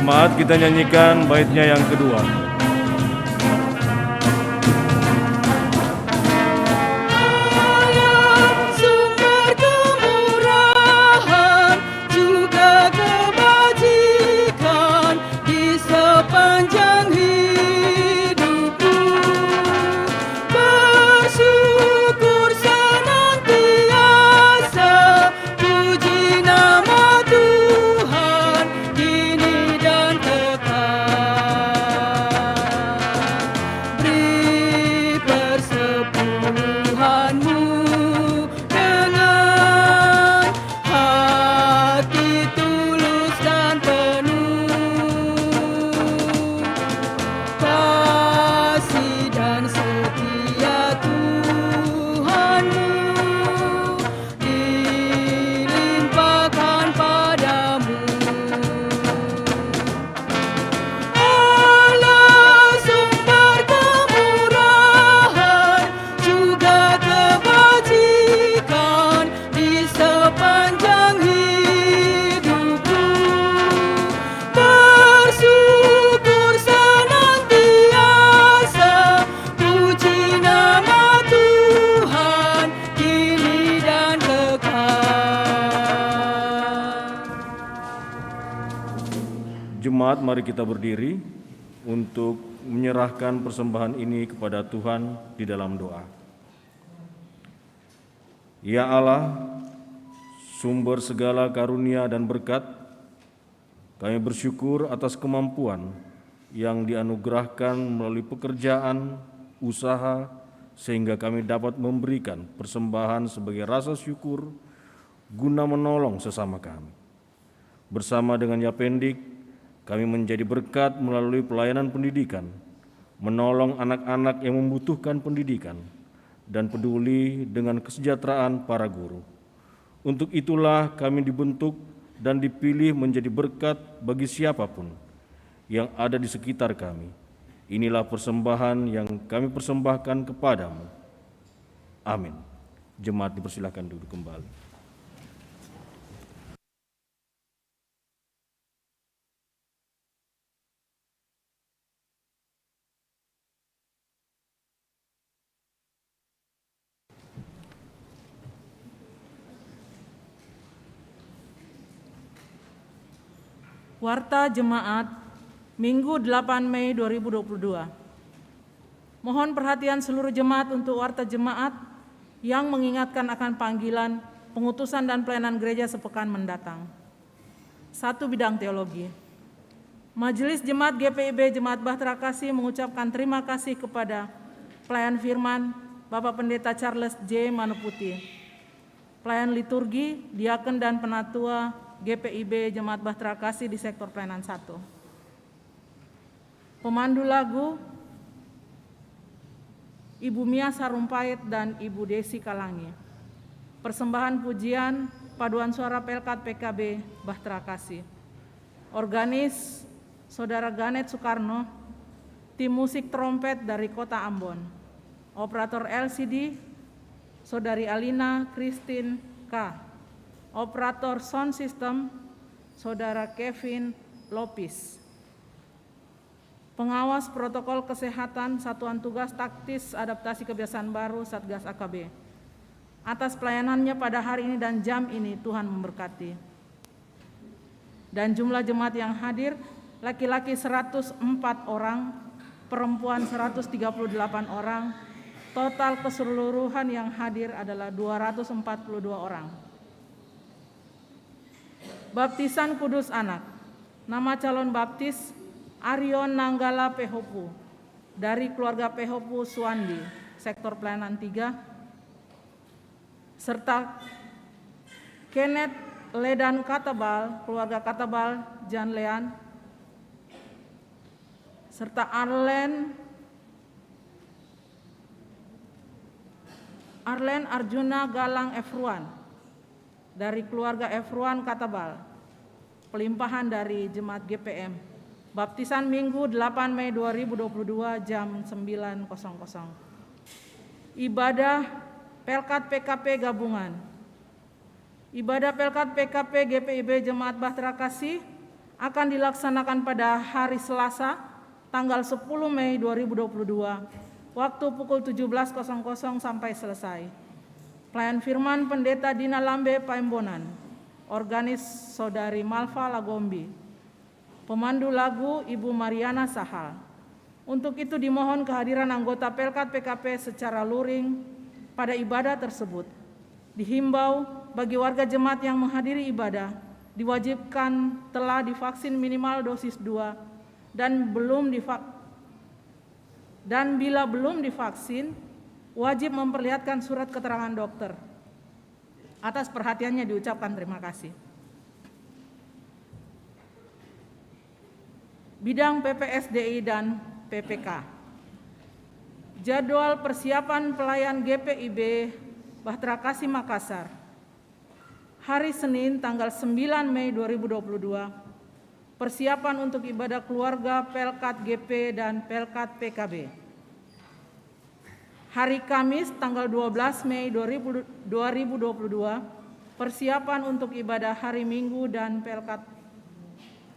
Jemaat, kita nyanyikan baitnya yang kedua. Sumber kemurahan juga kebajikan di sepanjang hidupku. Bersyukur senantiasa, puji nama Tuhan kini dan kekal. Beri persepuluhanmu dengan hati tulus dan penuh kasih dan setia Tuhanmu dilimpahkan padamu. Allah sumber kemurahan juga kebajikan di sepanjang hidupku. Bersyukur senantiasa, puji nama Tuhan kini dan kekal. Jemaat, mari kita berdiri untuk menyerahkan persembahan ini kepada Tuhan di dalam doa. Ya Allah, sumber segala karunia dan berkat, kami bersyukur atas kemampuan yang dianugerahkan melalui pekerjaan, usaha, sehingga kami dapat memberikan persembahan sebagai rasa syukur guna menolong sesama kami. Bersama dengan Yapendik, kami menjadi berkat melalui pelayanan pendidikan, menolong anak-anak yang membutuhkan pendidikan, dan peduli dengan kesejahteraan para guru. Untuk itulah kami dibentuk dan dipilih menjadi berkat bagi siapapun yang ada di sekitar kami. Inilah persembahan yang kami persembahkan kepadamu. Amin. Jemaat dipersilakan duduk kembali. Warta Jemaat, Minggu 8 Mei 2022. Mohon perhatian seluruh jemaat untuk Warta Jemaat yang mengingatkan akan panggilan, pengutusan dan pelayanan gereja sepekan mendatang. 1. Bidang teologi. Majelis Jemaat GPIB Jemaat Bahtera Kasih mengucapkan terima kasih kepada pelayan firman Bapak Pendeta Charles J. Manuputi, pelayan liturgi, diaken dan penatua GPIB Jemaat Bahtera Kasih di sektor pelayanan 1. Pemandu lagu Ibu Mia Sarumpait dan Ibu Desi Kalangi. Persembahan pujian paduan suara Pelkat PKB Bahtera Kasih. Organis Saudara Ganet Soekarno, tim musik trompet dari Kota Ambon. Operator LCD Saudari Alina Christine K. Operator sound system Saudara Kevin Lopis. Pengawas protokol kesehatan Satuan Tugas Taktis Adaptasi Kebiasaan Baru Satgas AKB. Atas pelayanannya pada hari ini dan jam ini Tuhan memberkati. Dan jumlah jemaat yang hadir, laki-laki 104 orang, perempuan 138 orang, total keseluruhan yang hadir adalah 242 orang. Baptisan Kudus Anak. Nama calon baptis Arion Nanggala Pehopu dari keluarga Pehopu Suwandi, sektor pelayanan 3, serta Kenneth Ledan Katabal, keluarga Katabal Janlean, serta Arlen Arjuna Galang Efruan dari keluarga Efruan Katabal, pelimpahan dari Jemaat GPM. Baptisan Minggu 8 Mei 2022 jam 9.00. Ibadah Pelkat PKP Gabungan. Ibadah Pelkat PKP GPIB Jemaat Bahtera Kasih akan dilaksanakan pada hari Selasa, tanggal 10 Mei 2022, waktu pukul 17.00 sampai selesai. Pelayan firman Pendeta Dina Lambe Paembonan, organis Saudari Malva Lagombi, pemandu lagu Ibu Mariana Sahal. Untuk itu dimohon kehadiran anggota Pelkat PKP secara luring pada ibadah tersebut. Dihimbau bagi warga jemaat yang menghadiri ibadah diwajibkan telah divaksin minimal dosis 2 dan bila belum divaksin wajib memperlihatkan surat keterangan dokter. Atas perhatiannya diucapkan terima kasih. Bidang PPSDI dan PPK. Jadwal persiapan pelayan GPIB Bahtera Kasih Makassar. Hari Senin tanggal 9 Mei 2022, persiapan untuk ibadah keluarga Pelkat GP dan Pelkat PKB. Hari Kamis tanggal 12 Mei 2022, persiapan untuk ibadah hari Minggu dan Pelkat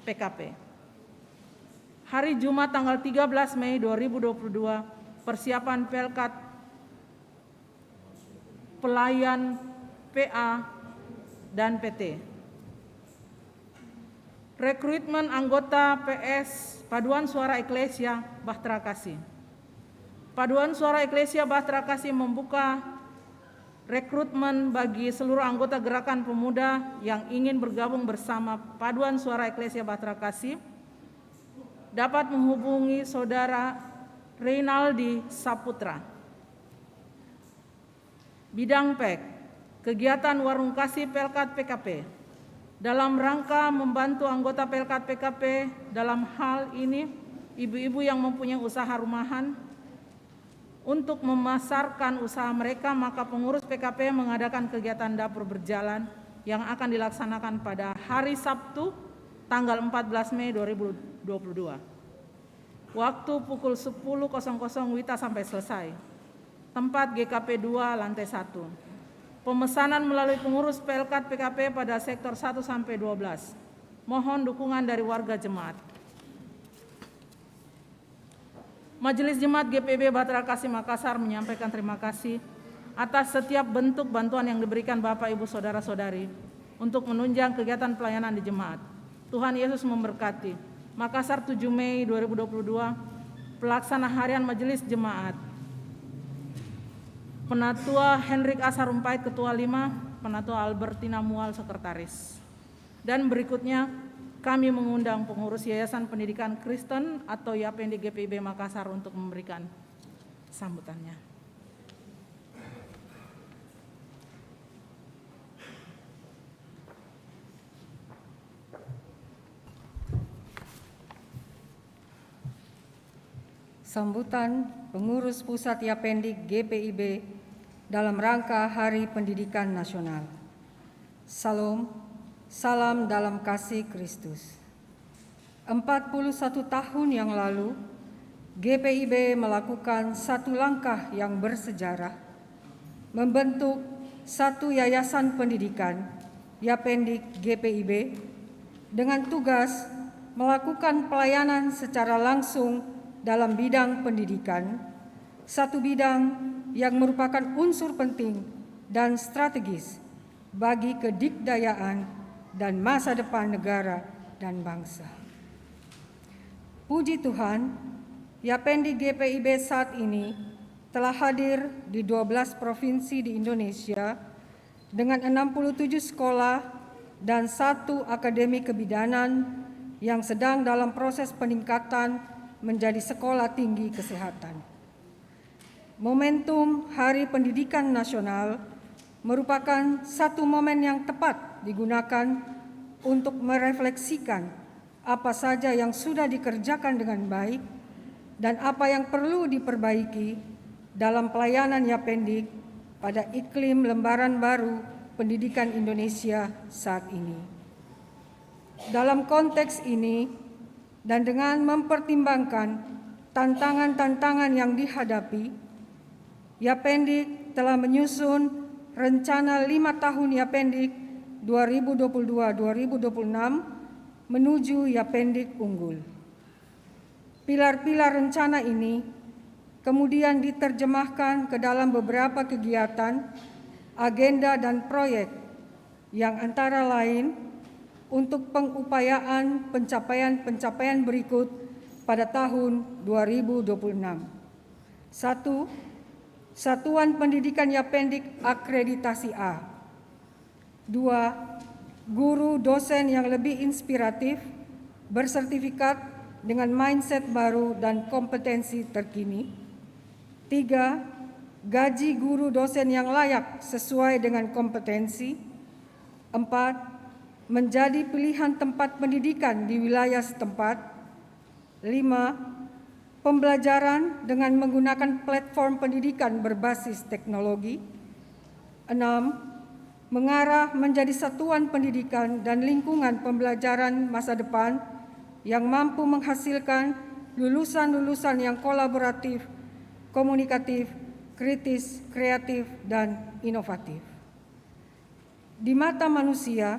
PKP. Hari Jumat tanggal 13 Mei 2022, persiapan Pelkat pelayan PA dan PT. Rekrutmen anggota PS Paduan Suara Eklesia Bahtera Kasih. Paduan Suara Eklesia Bahtera Kasih membuka rekrutmen bagi seluruh anggota gerakan pemuda yang ingin bergabung bersama Paduan Suara Eklesia Bahtera Kasih dapat menghubungi Saudara Reynaldi Saputra. Bidang PEK, kegiatan Warung Kasih Pelkat PKP. Dalam rangka membantu anggota Pelkat PKP dalam hal ini, ibu-ibu yang mempunyai usaha rumahan untuk memasarkan usaha mereka, maka pengurus PKP mengadakan kegiatan dapur berjalan yang akan dilaksanakan pada hari Sabtu tanggal 14 Mei 2022. Waktu pukul 10.00 WITA sampai selesai. Tempat GKP 2 lantai 1. Pemesanan melalui pengurus Pelkat PKP pada sektor 1 sampai 12. Mohon dukungan dari warga jemaat. Majelis Jemaat GPIB Bahtera Kasih Makassar menyampaikan terima kasih atas setiap bentuk bantuan yang diberikan Bapak Ibu Saudara-saudari untuk menunjang kegiatan pelayanan di jemaat. Tuhan Yesus memberkati. Makassar 7 Mei 2022, Pelaksana Harian Majelis Jemaat. Penatua Hendrik A. Sarumpait, Ketua 5, Penatua Albertina Mual, Sekretaris. Dan berikutnya kami mengundang pengurus Yayasan Pendidikan Kristen atau YAPENDI GPIB Makassar untuk memberikan sambutannya. Sambutan pengurus pusat YAPENDI GPIB dalam rangka Hari Pendidikan Nasional. Salam dalam kasih Kristus. 41 tahun yang lalu, GPIB melakukan satu langkah yang bersejarah, membentuk satu yayasan pendidikan, YAPENDI GPIB, dengan tugas melakukan pelayanan secara langsung dalam bidang pendidikan, satu bidang yang merupakan unsur penting dan strategis bagi kedikdayaan dan masa depan negara dan bangsa. Puji Tuhan, YAPENDI GPIB saat ini telah hadir di 12 provinsi di Indonesia dengan 67 sekolah dan 1 akademi kebidanan yang sedang dalam proses peningkatan menjadi sekolah tinggi kesehatan. Momentum Hari Pendidikan Nasional merupakan satu momen yang tepat digunakan untuk merefleksikan apa saja yang sudah dikerjakan dengan baik dan apa yang perlu diperbaiki dalam pelayanan YAPENDI pada iklim lembaran baru pendidikan Indonesia saat ini. Dalam konteks ini dan dengan mempertimbangkan tantangan-tantangan yang dihadapi, YAPENDI telah menyusun rencana 5 tahun YAPENDI 2022-2026 menuju Yapendik unggul. Pilar-pilar rencana ini kemudian diterjemahkan ke dalam beberapa kegiatan, agenda, dan proyek yang antara lain untuk pengupayaan pencapaian-pencapaian berikut pada tahun 2026. 1. Satuan Pendidikan Yapendik akreditasi A. 2. Guru dosen yang lebih inspiratif, bersertifikat dengan mindset baru dan kompetensi terkini. 3. Gaji guru dosen yang layak sesuai dengan kompetensi. 4. Menjadi pilihan tempat pendidikan di wilayah setempat. 5. Pembelajaran dengan menggunakan platform pendidikan berbasis teknologi. 6. Mengarah menjadi satuan pendidikan dan lingkungan pembelajaran masa depan yang mampu menghasilkan lulusan-lulusan yang kolaboratif, komunikatif, kritis, kreatif, dan inovatif. Di mata manusia,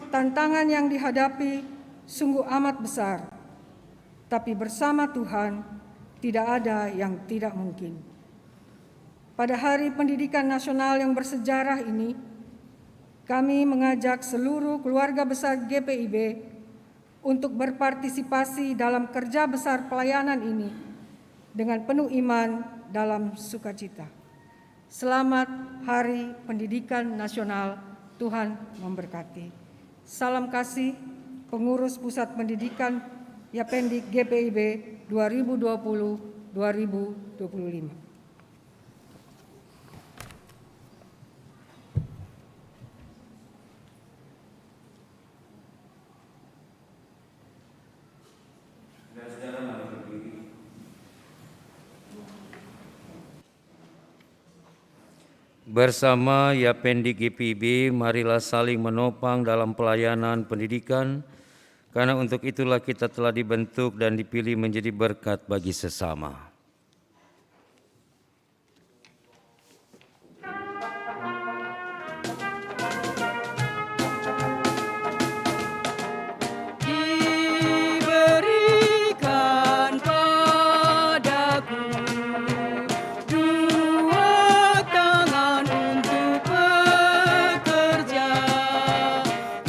tantangan yang dihadapi sungguh amat besar, tapi bersama Tuhan tidak ada yang tidak mungkin. Pada Hari Pendidikan Nasional yang bersejarah ini, kami mengajak seluruh keluarga besar GPIB untuk berpartisipasi dalam kerja besar pelayanan ini dengan penuh iman dalam sukacita. Selamat Hari Pendidikan Nasional, Tuhan memberkati. Salam kasih, Pengurus Pusat Pendidikan Yapendik GPIB 2020-2025. Bersama Yapendik GPIB, marilah saling menopang dalam pelayanan pendidikan, karena untuk itulah kita telah dibentuk dan dipilih menjadi berkat bagi sesama. Diberikan padaku dua tangan untuk bekerja,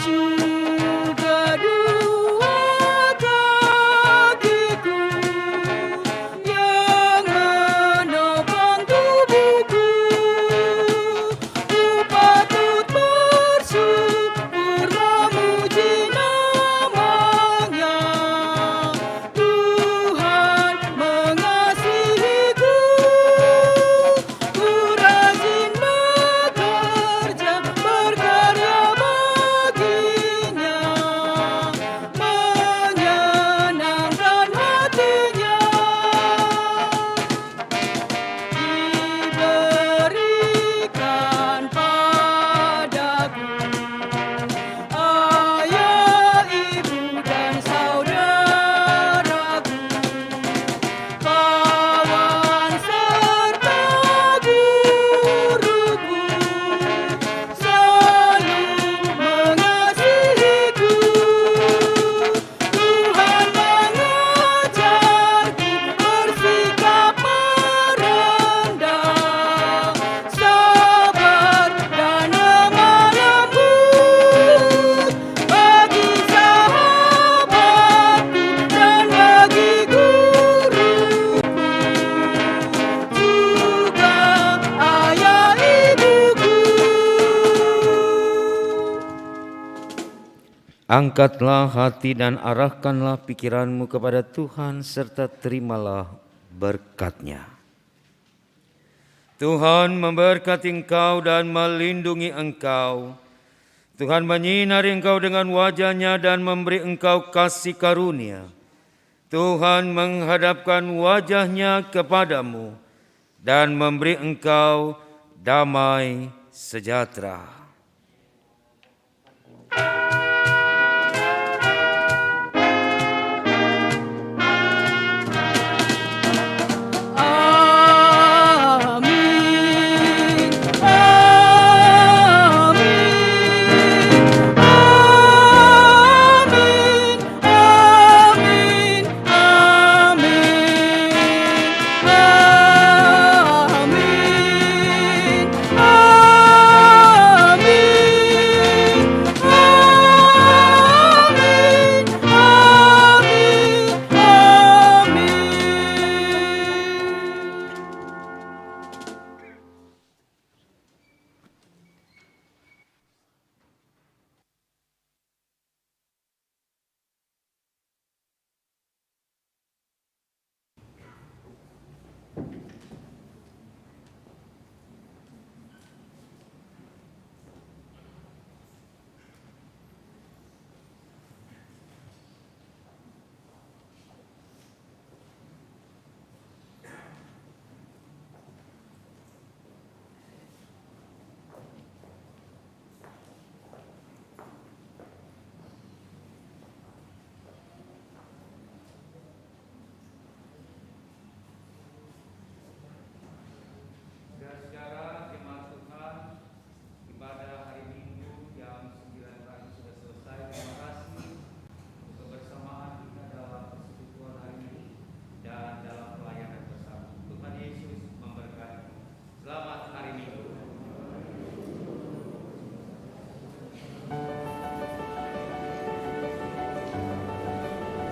juga dua kakiku yang menopang tubuhku. Ku patut bersyukur memuji namanya. Tuhan mengasihiku. Ku rajin bekerja, berkarya baginya, menyenangkan hatinya. Diberikan padaku ayah, ibu, dan saudaraku, kawan serta guruku, selalu mengasihiku. Tuhan mengajarku bersikap merendah, sabar, dan lemah lembut bagi sahabatku dan bagi guruku, juga ayah ibuku. Angkatlah hati dan arahkanlah pikiranmu kepada Tuhan serta terimalah berkat-Nya. Tuhan memberkati engkau dan melindungi engkau. Tuhan menyinari engkau dengan wajah-Nya dan memberi engkau kasih karunia. Tuhan menghadapkan wajah-Nya kepadamu dan memberi engkau damai sejahtera. Amin, amin, amin.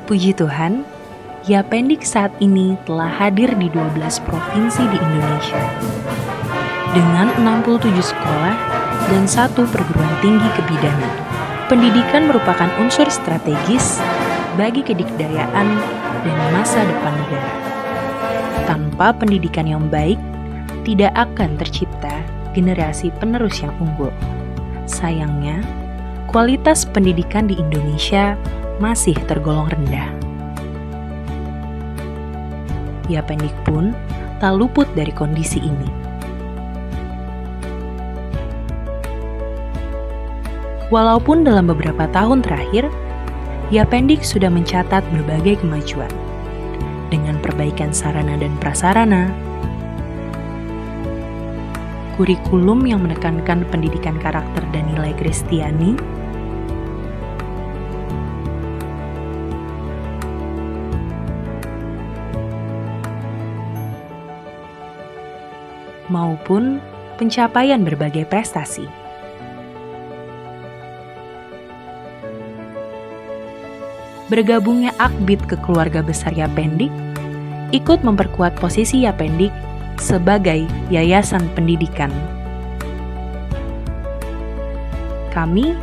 Puji Tuhan, Yapendik saat ini telah hadir di 12 provinsi di Indonesia. Dengan 67 sekolah dan 1 perguruan tinggi kebidanan. Pendidikan merupakan unsur strategis bagi kedikdayaan dan masa depan negara. Tanpa pendidikan yang baik, tidak akan tercipta generasi penerus yang unggul. Sayangnya, kualitas pendidikan di Indonesia masih tergolong rendah. Yapendik pun tak luput dari kondisi ini. Walaupun dalam beberapa tahun terakhir, Yapendik sudah mencatat berbagai kemajuan dengan perbaikan sarana dan prasarana, kurikulum yang menekankan pendidikan karakter dan nilai Kristiani, maupun pencapaian berbagai prestasi. Bergabungnya Akbid ke keluarga besar Yapendik ikut memperkuat posisi Yapendik sebagai yayasan pendidikan. Kami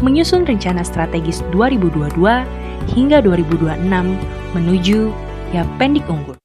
menyusun rencana strategis 2022 hingga 2026 menuju Yapendik unggul.